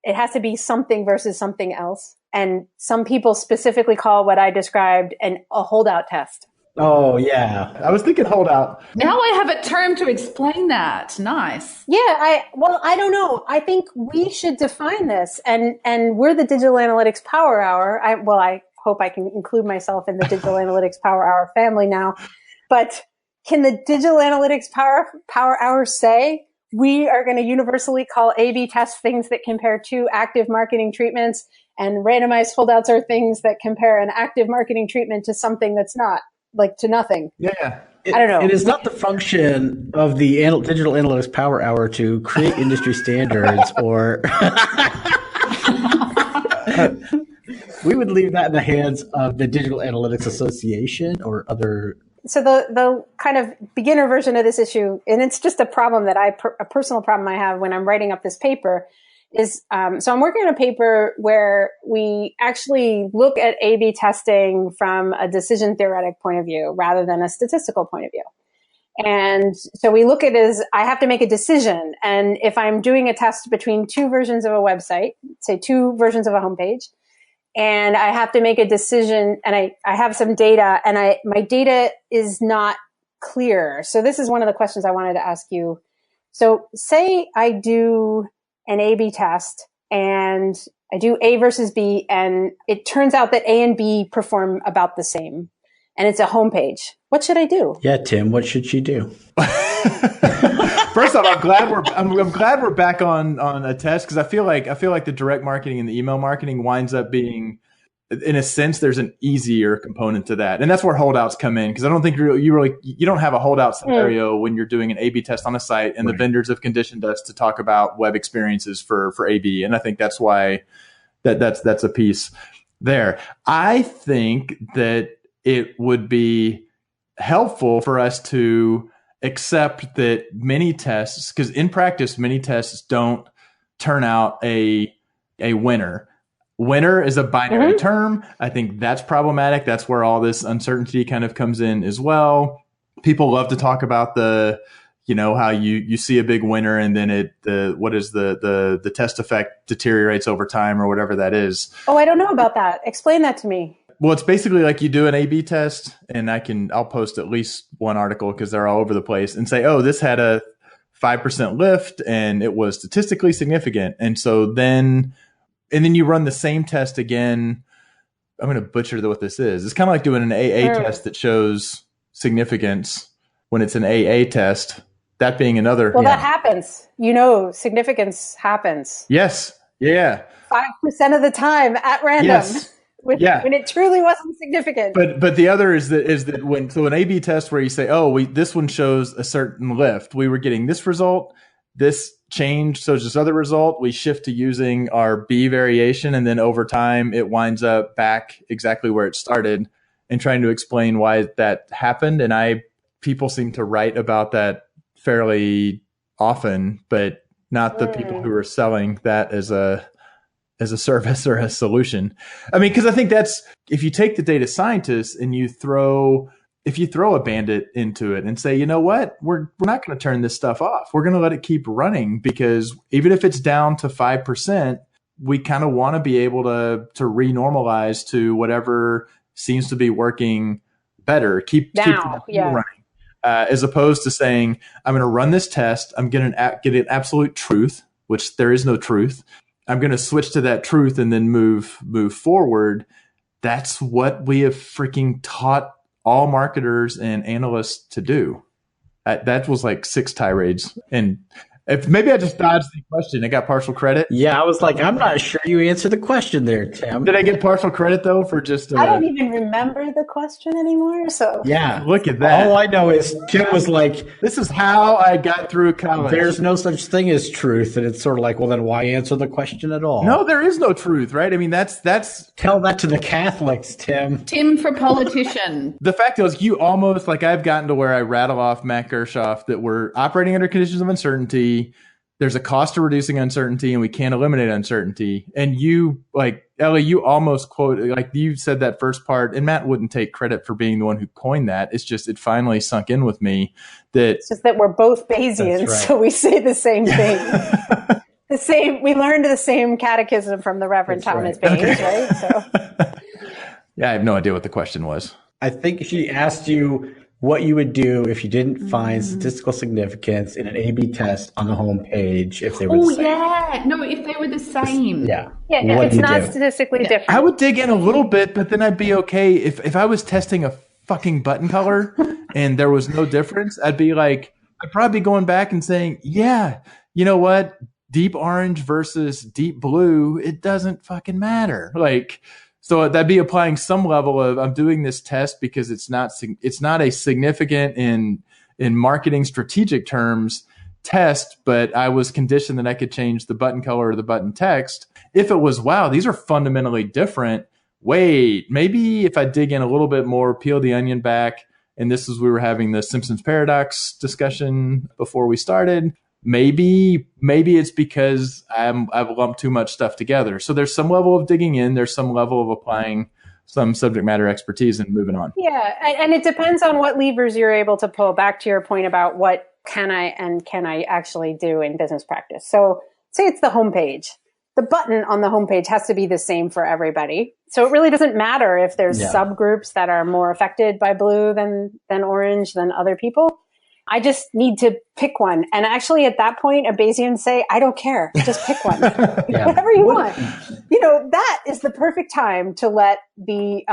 it has to be something versus something else. And some people specifically call what I described a holdout test. Oh, yeah. I was thinking holdout. Now I have a term to explain that. Nice. Yeah, I don't know. I think we should define this, and we're the Digital Analytics Power Hour. I hope I can include myself in the Digital Analytics Power Hour family now. But can the Digital Analytics Power Hour say we are going to universally call A/B tests things that compare two active marketing treatments, and randomized holdouts are things that compare an active marketing treatment to something that's not, like to nothing? Yeah. I don't know. It is not the function of the Digital Analytics Power Hour to create industry standards or we would leave that in the hands of the Digital Analytics Association or other. So the kind of beginner version of this issue, and it's just a problem that a personal problem I have when I'm writing up this paper is, so I'm working on a paper where we actually look at A/B testing from a decision theoretic point of view rather than a statistical point of view. And so we look at it as I have to make a decision. And if I'm doing a test between two versions of a website, say two versions of a homepage, and I have to make a decision and I have some data and my data is not clear. So this is one of the questions I wanted to ask you. So say I do an A/B test and I do A versus B and it turns out that A and B perform about the same and it's a homepage. What should I do? Yeah, Tim, what should she do? First off, I'm glad we're back on a test because I feel like the direct marketing and the email marketing winds up being, in a sense, there's an easier component to that, and that's where holdouts come in because I don't think you don't have a holdout scenario when you're doing an A/B test on a site, and the vendors have conditioned us to talk about web experiences for A/B, and I think that's why that's a piece there. I think that it would be helpful for us to accept that many tests, because in practice, many tests don't turn out a winner. Winner is a binary term. I think that's problematic. That's where all this uncertainty kind of comes in as well. People love to talk about how you see a big winner and then the test effect deteriorates over time or whatever that is. Oh, I don't know about that. Explain that to me. Well, it's basically like you do an A/B test, and I'll post at least one article because they're all over the place and say, oh, this had a 5% lift and it was statistically significant. And so then you run the same test again. I'm going to butcher what this is. It's kind of like doing an AA test that shows significance when it's an AA test, that being another. Well, that happens. Significance happens. Yes. Yeah. 5% of the time at random. Yes. When it truly wasn't significant. But the other is that when an A/B test where you say, this one shows a certain lift, we were getting this result, this change shows this other result, we shift to using our B variation, and then over time it winds up back exactly where it started, and trying to explain why that happened. And people seem to write about that fairly often, but not the people who are selling that as a service or a solution. I mean, because I think that's, if you take the data scientists and if you throw a bandit into it and say, you know what, we're not going to turn this stuff off. We're going to let it keep running because even if it's down to 5%, we kind of want to be able to renormalize to whatever seems to be working better. Keep running. As opposed to saying, I'm going to run this test. I'm going to get an absolute truth, which there is no truth. I'm going to switch to that truth and then move forward. That's what we have freaking taught all marketers and analysts to do. That was like 6 tirades. And maybe I just dodged the question. I got partial credit. Yeah, I was like, I'm not sure you answered the question there, Tim. Did I get partial credit though for just? I don't even remember the question anymore. So yeah, look at that. All I know is Tim was like, "This is how I got through college." There's no such thing as truth, and it's sort of like, well, then why answer the question at all? No, there is no truth, right? I mean, that's tell that to the Catholics, Tim. Tim for politician. The fact is, you almost I've gotten to where I rattle off Matt Gershoff that we're operating under conditions of uncertainty. There's a cost to reducing uncertainty and we can't eliminate uncertainty. And you, Ellie, you almost quoted, you said that first part, and Matt wouldn't take credit for being the one who coined that. It's just, it finally sunk in with me that. It's just that we're both Bayesian, right. So we say the same thing. We learned the same catechism from the Reverend Thomas Bayes, right? So. Yeah, I have no idea what the question was. I think she asked you what you would do if you didn't find statistical significance in an A/B test on the home page if they were the same. Yeah. No, if they were the same. Yeah. Yeah, What if do it's you not do? statistically different. I would dig in a little bit, but then I'd be okay if I was testing a fucking button color and there was no difference. I'd be like, I'd probably be going back and saying, yeah, you know what? Deep orange versus deep blue, it doesn't fucking matter. Like, so that'd be applying some level of, I'm doing this test because it's not a significant in marketing strategic terms test, but I was conditioned that I could change the button color or the button text. If it was, wow, these are fundamentally different. Wait, maybe if I dig in a little bit more, peel the onion back, and this is, we were having the Simpsons paradox discussion before we started. Maybe it's because I've lumped too much stuff together. So there's some level of digging in. There's some level of applying some subject matter expertise and moving on. Yeah, and it depends on what levers you're able to pull. Back to your point about what can I actually do in business practice. So say it's the homepage. The button on the homepage has to be the same for everybody. So it really doesn't matter if there's subgroups that are more affected by blue than orange than other people. I just need to pick one. And actually at that point, a Bayesian say, I don't care. Just pick one. Whatever you want. That is the perfect time to let the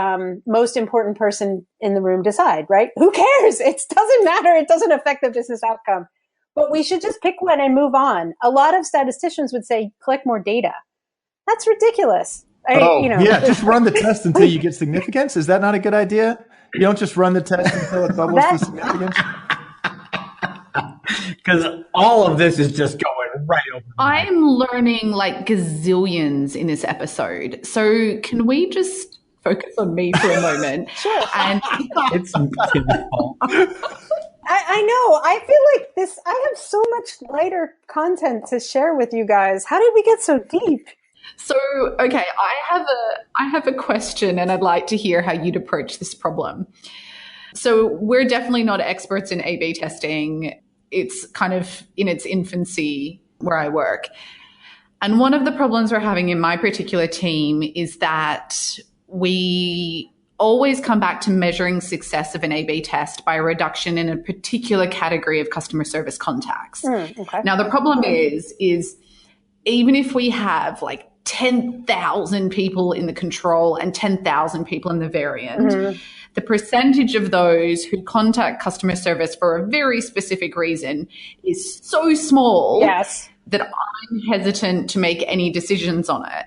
most important person in the room decide, right? Who cares? It doesn't matter. It doesn't affect the business outcome. But we should just pick one and move on. A lot of statisticians would say, collect more data. That's ridiculous. Just run the test until you get significance. Is that not a good idea? You don't just run the test until it bubbles to significance? Because all of this is just going right over. I'm learning like gazillions in this episode. So can we just focus on me for a moment? Sure. And It's beautiful. I know. I feel like this. I have so much lighter content to share with you guys. How did we get so deep? So, okay, I have a question, and I'd like to hear how you'd approach this problem. So, we're definitely not experts in A/B testing. It's kind of in its infancy where I work. And one of the problems we're having in my particular team is that we always come back to measuring success of an A/B test by a reduction in a particular category of customer service contacts. Okay. Now, the problem is even if we have like 10,000 people in the control and 10,000 people in the variant, the percentage of those who contact customer service for a very specific reason is so small that I'm hesitant to make any decisions on it.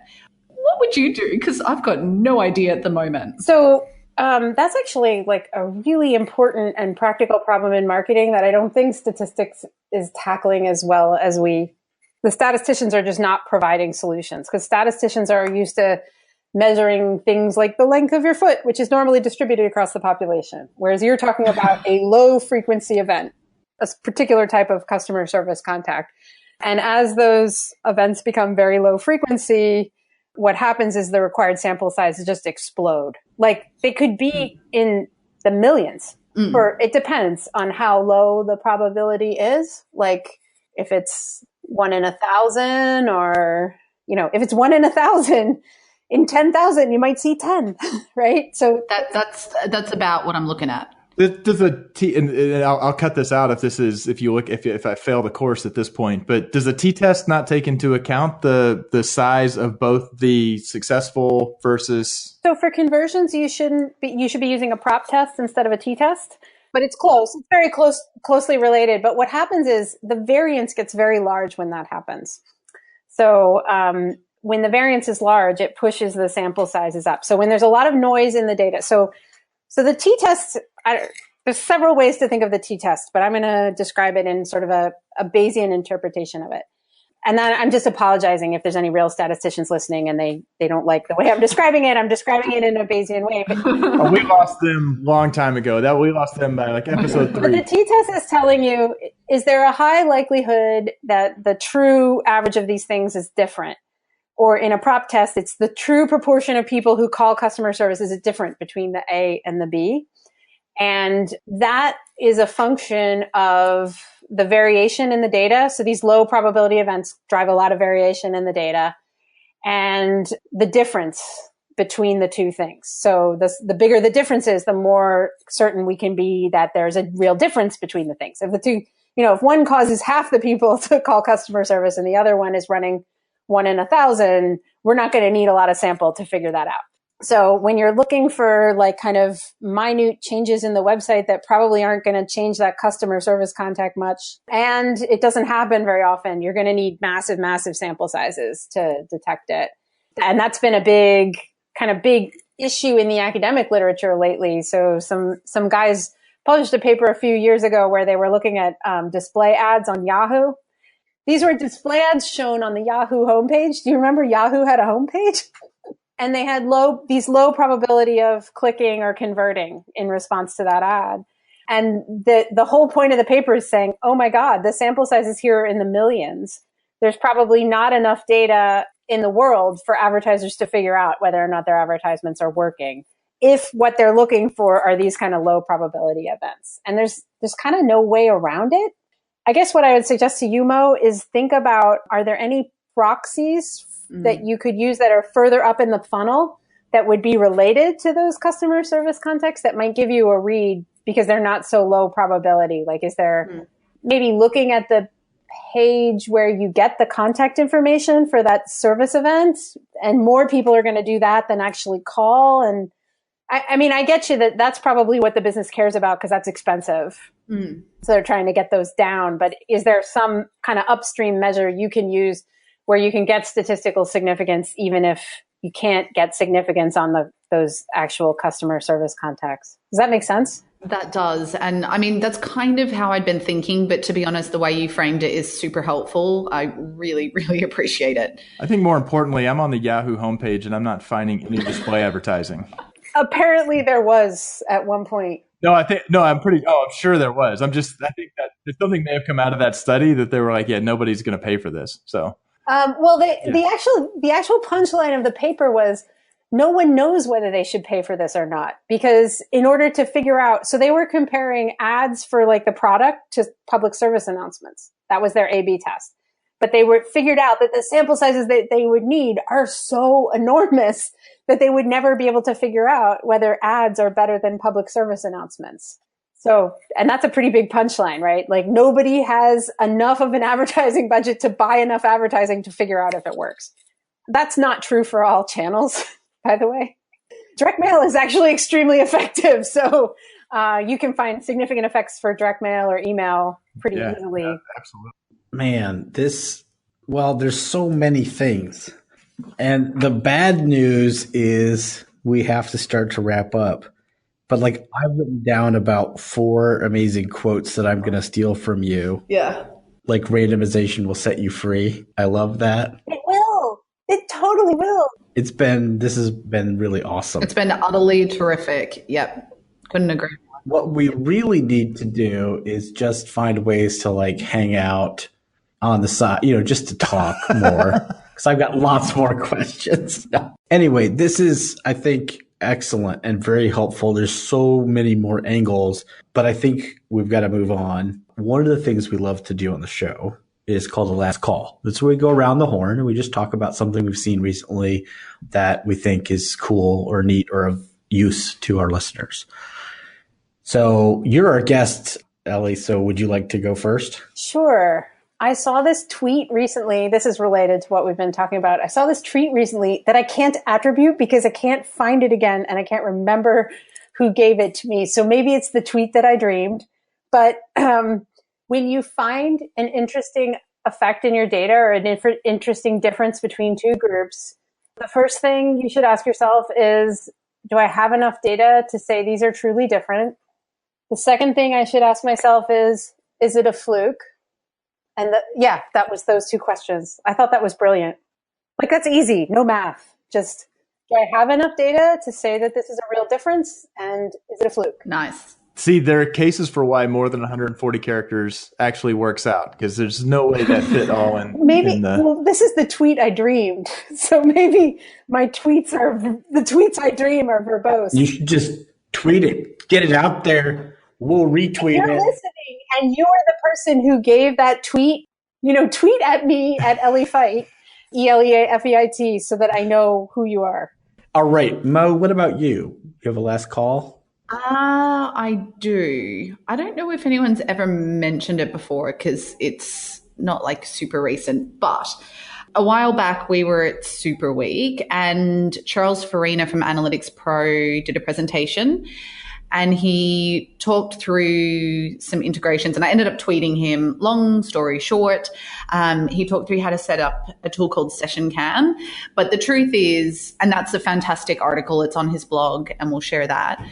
What would you do? Because I've got no idea at the moment. So that's actually like a really important and practical problem in marketing that I don't think statistics is tackling as well as the statisticians are just not providing solutions, because statisticians are used to measuring things like the length of your foot, which is normally distributed across the population. Whereas you're talking about a low frequency event, a particular type of customer service contact. And as those events become very low frequency, what happens is the required sample sizes just explode. Like they could be in the millions. It depends on how low the probability is. Like if it's 1 in 1,000, or, if it's 1 in 1,000, in 10,000, you might see 10, right? So that's about what I'm looking at. Does and I'll cut this out if I fail the course at this point, but does a t-test not take into account the size of both the successful versus? So for conversions, you should be using a prop test instead of a t-test, but it's close. It's very closely related. But what happens is the variance gets very large when that happens. So, when the variance is large, it pushes the sample sizes up. So when there's a lot of noise in the data, so the t-test, there's several ways to think of the t-test, but I'm going to describe it in sort of a Bayesian interpretation of it. And then I'm just apologizing if there's any real statisticians listening and they don't like the way I'm describing it. I'm describing it in a Bayesian way. But we lost them a long time ago. We lost them by like episode 3. But the t-test is telling you, is there a high likelihood that the true average of these things is different? Or in a prop test, it's the true proportion of people who call customer services is different between the A and the B. And that is a function of the variation in the data. So these low probability events drive a lot of variation in the data. And the difference between the two things. So the bigger the difference is, the more certain we can be that there's a real difference between the things. If the two, if one causes half the people to call customer service and the other one is running 1 in 1,000, we're not going to need a lot of sample to figure that out. So when you're looking for like kind of minute changes in the website that probably aren't going to change that customer service contact much, and it doesn't happen very often, you're going to need massive, massive sample sizes to detect it. And that's been a big issue in the academic literature lately. So some guys published a paper a few years ago where they were looking at display ads on Yahoo. These were display ads shown on the Yahoo homepage. Do you remember Yahoo had a homepage? And they had these low probability of clicking or converting in response to that ad. And the whole point of the paper is saying, oh my God, the sample size is here in the millions. There's probably not enough data in the world for advertisers to figure out whether or not their advertisements are working, if what they're looking for are these kind of low probability events. And there's kind of no way around it. I guess what I would suggest to you, Mo, is think about, are there any proxies that you could use that are further up in the funnel that would be related to those customer service contexts that might give you a read because they're not so low probability? Like, is there maybe looking at the page where you get the contact information for that service event, and more people are going to do that than actually call? And I mean, I get you that that's probably what the business cares about because that's expensive. So they're trying to get those down. But is there some kind of upstream measure you can use where you can get statistical significance even if you can't get significance on those actual customer service contacts? Does that make sense? That does. And I mean, that's kind of how I'd been thinking. But to be honest, the way you framed it is super helpful. I really, really appreciate it. I think more importantly, I'm on the Yahoo homepage and I'm not finding any display advertising. Apparently there was at one point. I'm sure there was. I think that something may have come out of that study that they were like, yeah, nobody's going to pay for this. So. The actual punchline of the paper was no one knows whether they should pay for this or not, because in order to figure out, so they were comparing ads for like the product to public service announcements. That was their A/B test. But they figured out that the sample sizes that they would need are so enormous that they would never be able to figure out whether ads are better than public service announcements. So, and that's a pretty big punchline, right? Like, nobody has enough of an advertising budget to buy enough advertising to figure out if it works. That's not true for all channels, by the way. Direct mail is actually extremely effective. So you can find significant effects for direct mail or email pretty easily. Yeah, absolutely. Man, there's so many things. And the bad news is we have to start to wrap up. But like, I've written down about 4 amazing quotes that I'm going to steal from you. Yeah. Like, randomization will set you free. I love that. It will. It totally will. This has been really awesome. It's been utterly terrific. Yep. Couldn't agree. What we really need to do is just find ways to like hang out on the side, just to talk more. Because I've got lots more questions. Anyway, this is, I think, excellent and very helpful. There's so many more angles, but I think we've got to move on. One of the things we love to do on the show is called the last call. That's where we go around the horn and we just talk about something we've seen recently that we think is cool or neat or of use to our listeners. So you're our guest, Ellie. So would you like to go first? Sure. I saw this tweet recently. This is related to what we've been talking about. I saw this tweet recently that I can't attribute because I can't find it again and I can't remember who gave it to me. So maybe it's the tweet that I dreamed. But when you find an interesting effect in your data or an interesting difference between two groups, the first thing you should ask yourself is, do I have enough data to say these are truly different? The second thing I should ask myself is it a fluke? And that was those 2 questions. I thought that was brilliant. Like, that's easy. No math. Just, do I have enough data to say that this is a real difference? And is it a fluke? Nice. See, there are cases for why more than 140 characters actually works out, because there's no way that fit all in. Well, this is the tweet I dreamed. So maybe the tweets I dream are verbose. You should just tweet it. Get it out there. We'll retweet You're it. Listening, and you are the person who gave that tweet. Tweet at me at Ellie Feit, ELEAFEIT, so that I know who you are. All right, Mo, what about you? You have a last call? I do. I don't know if anyone's ever mentioned it before because it's not like super recent, but a while back we were at Super Week and Charles Farina from Analytics Pro did a presentation and he talked through some integrations and I ended up tweeting him. Long story short, he talked through how to set up a tool called Session Can. But the truth is, and that's a fantastic article, it's on his blog and we'll share that.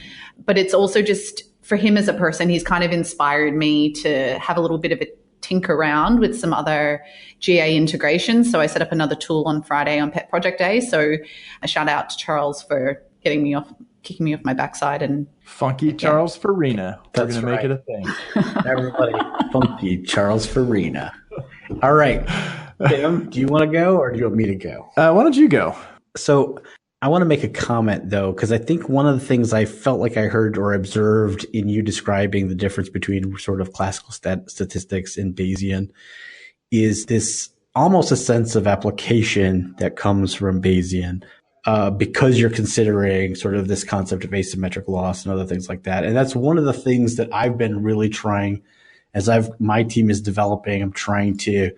But it's also just for him as a person, he's kind of inspired me to have a little bit of a tinker around with some other GA integrations. So I set up another tool on Friday on Pet Project Day. So a shout out to Charles for kicking me off my backside. And Funky Charles Farina. We're going to make it a thing. Everybody, funky Charles Farina. All right. Tim, do you want to go or do you want me to go? Why don't you go? So I want to make a comment, though, because I think one of the things I felt like I heard or observed in you describing the difference between sort of classical statistics and Bayesian is this almost a sense of application that comes from Bayesian because you're considering sort of this concept of asymmetric loss and other things like that. And that's one of the things that I've been really trying as my team is developing. I'm trying to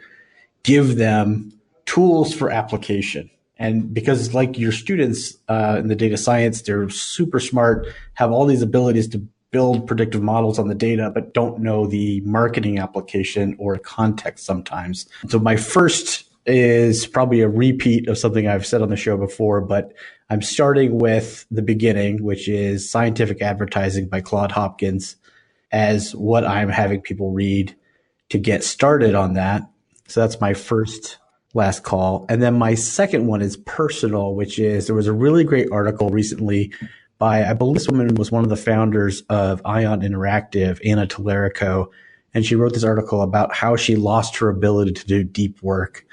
give them tools for application. And because like your students in the data science, they're super smart, have all these abilities to build predictive models on the data, but don't know the marketing application or context sometimes. So my first is probably a repeat of something I've said on the show before, but I'm starting with the beginning, which is Scientific Advertising by Claude Hopkins as what I'm having people read to get started on that. So that's my first last call. And then my second one is personal, which is there was a really great article recently by, I believe this woman was one of the founders of Ion Interactive, Anna Tolerico. And she wrote this article about how she lost her ability to do deep work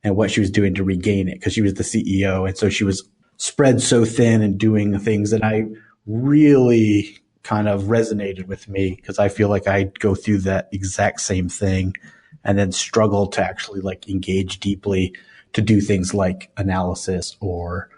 and what she was doing to regain it because she was the CEO. And so she was spread so thin and doing things that I really kind of resonated with me because I feel like I go through that exact same thing and then struggle to actually like engage deeply to do things like analysis or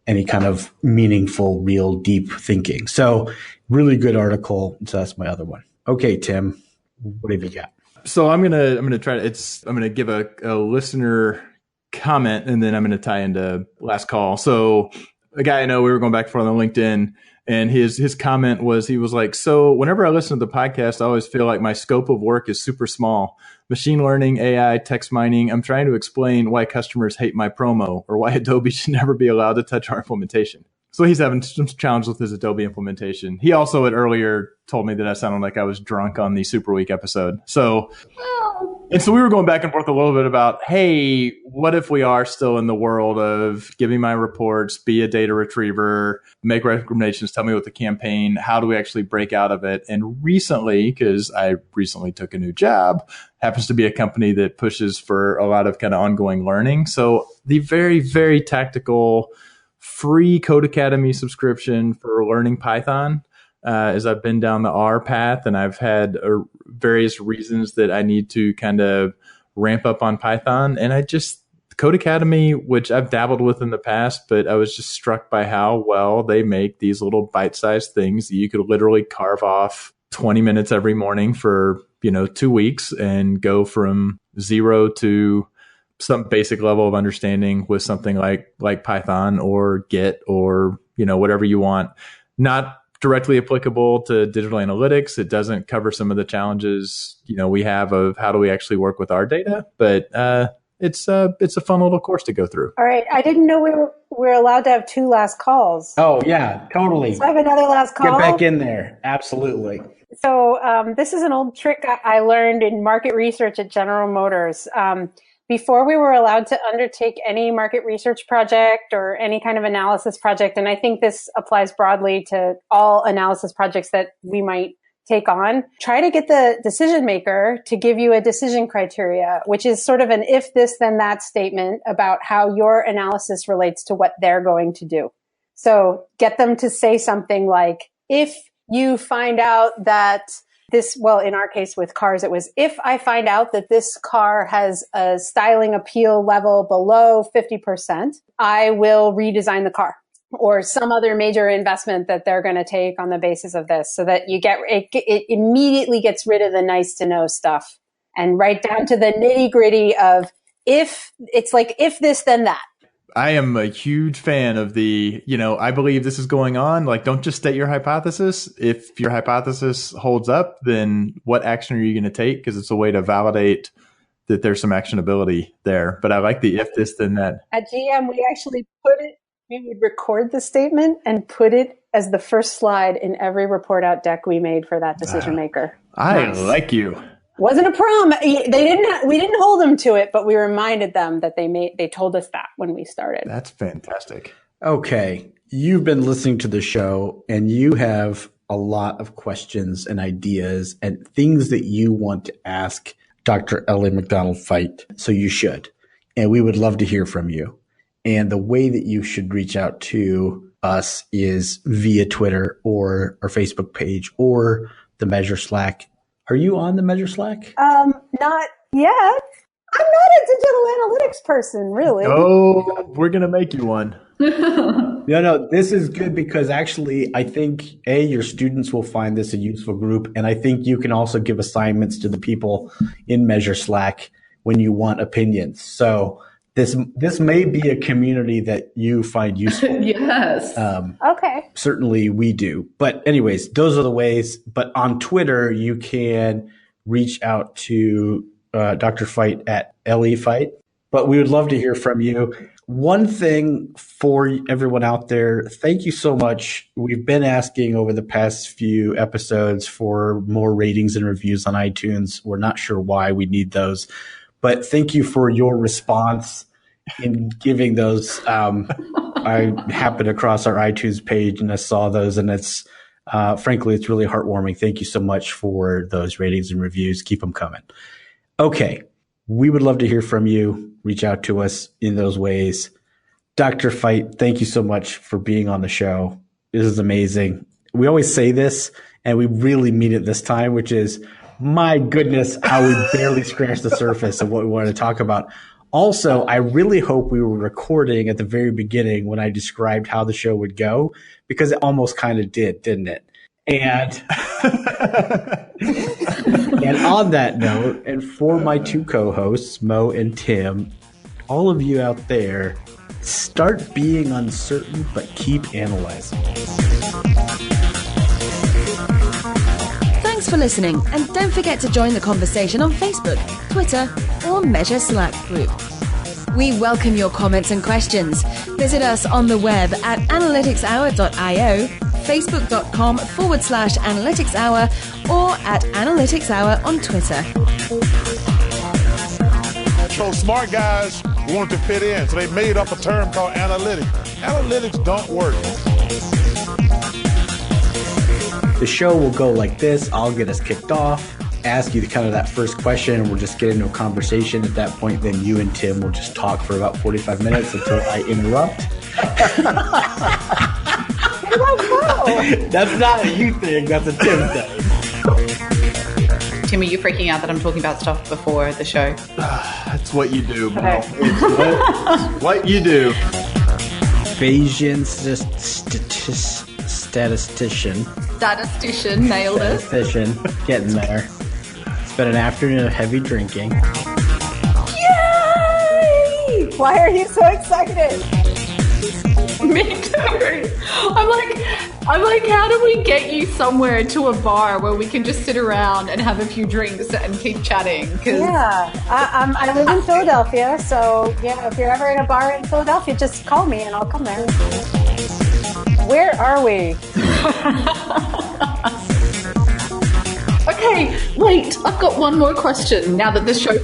any kind of meaningful, real deep thinking. So really good article. So that's my other one. Okay, Tim, what have you got? So I'm gonna give a listener comment and then I'm gonna tie into last call. So a guy I know, we were going back and forth on LinkedIn, and his comment was, he was like, so whenever I listen to the podcast, I always feel like my scope of work is super small. Machine learning, AI, text mining. I'm trying to explain why customers hate my promo or why Adobe should never be allowed to touch our implementation. So he's having some challenges with his Adobe implementation. He also had earlier told me that I sounded like I was drunk on the Super Week episode. So we were going back and forth a little bit about, hey, what if we are still in the world of giving my reports, be a data retriever, make recommendations, tell me what the campaign, how do we actually break out of it? And recently, because I recently took a new job, happens to be a company that pushes for a lot of kind of ongoing learning. So the very, very tactical free Code Academy subscription for learning Python, as I've been down the R path and I've had various reasons that I need to kind of ramp up on Python. And Code Academy, which I've dabbled with in the past, but I was just struck by how well they make these little bite-sized things that you could literally carve off 20 minutes every morning for, 2 weeks and go from zero to some basic level of understanding with something like Python or Git or, whatever you want. Not directly applicable to digital analytics. It doesn't cover some of the challenges, we have of how do we actually work with our data, but it's a fun little course to go through. All right. I didn't know we were allowed to have 2 last calls. Oh yeah, totally. So I have another last call. Get back in there. Absolutely. So this is an old trick I learned in market research at General Motors. Before we were allowed to undertake any market research project or any kind of analysis project, and I think this applies broadly to all analysis projects that we might take on, try to get the decision maker to give you a decision criteria, which is sort of an if this, then that statement about how your analysis relates to what they're going to do. So get them to say something like, if you find out that in our case with cars, it was, if I find out that this car has a styling appeal level below 50%, I will redesign the car. or some other major investment that they're going to take on the basis of this, so that you get it immediately gets rid of the nice to know stuff and right down to the nitty gritty of if this, then that. I am a huge fan of the, I believe this is going on. Like, don't just state your hypothesis. If your hypothesis holds up, then what action are you going to take? Because it's a way to validate that there's some actionability there. But I like the if this, then that. At GM, we would record the statement and put it as the first slide in every report out deck we made for that decision maker. I like you. Wasn't a problem. We didn't hold them to it, but we reminded them that they told us that when we started. That's fantastic. Okay. You've been listening to the show and you have a lot of questions and ideas and things that you want to ask Dr. Elea McDonald Feit. So you should. And we would love to hear from you. And the way that you should reach out to us is via Twitter or our Facebook page or the Measure Slack. Are you on the Measure Slack? Not yet. I'm not a digital analytics person, really. Oh, we're going to make you one. No, this is good because actually I think, your students will find this a useful group. And I think you can also give assignments to the people in Measure Slack when you want opinions. So this may be a community that you find useful. Yes. Okay. Certainly we do. But anyways, those are the ways. But on Twitter, you can reach out to Dr. Feit at Elea Feit. But we would love to hear from you. One thing for everyone out there, thank you so much. We've been asking over the past few episodes for more ratings and reviews on iTunes. We're not sure why we need those. But thank you for your response in giving those. I happened across our iTunes page and I saw those, and it's frankly, it's really heartwarming. Thank you so much for those ratings and reviews. Keep them coming. Okay. We would love to hear from you. Reach out to us in those ways. Dr. Feit, thank you so much for being on the show. This is amazing. We always say this, and we really mean it this time, which is, my goodness, how we barely scratched the surface of what we wanted to talk about. Also, I really hope we were recording at the very beginning when I described how the show would go, because it almost kind of did, didn't it? And and on that note, and for my two co-hosts, Mo and Tim, all of you out there, start being uncertain, but keep analyzing. Thanks for listening, and don't forget to join the conversation on Facebook, Twitter, or Measure Slack group. We welcome your comments and questions. Visit us on the web at analyticshour.io, facebook.com/analyticshour, or at analyticshour on Twitter. So smart guys wanted to fit in, so they made up a term called analytics. Analytics don't work. The show will go like this. I'll get us kicked off, ask you kind of that first question, and we'll just get into a conversation. At that point, then you and Tim will just talk for about 45 minutes until I interrupt. That's not a you thing, that's a Tim thing. Tim, are you freaking out that I'm talking about stuff before the show? That's what you do, Mo. It's what you do. Bayesian statistician. Statistician, nailed it. Statistician, getting there. It's been an afternoon of heavy drinking. Yay! Why are you so excited? Me too. I'm like, how do we get you somewhere to a bar where we can just sit around and have a few drinks and keep chatting? Yeah, I live in Philadelphia, so yeah, if you're ever in a bar in Philadelphia, just call me and I'll come there. Where are we? Okay, wait, I've got one more question now that the show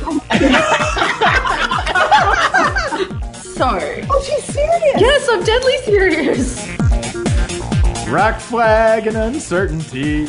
So. Oh, she's serious? Yes, I'm deadly serious. Rock flag and uncertainty.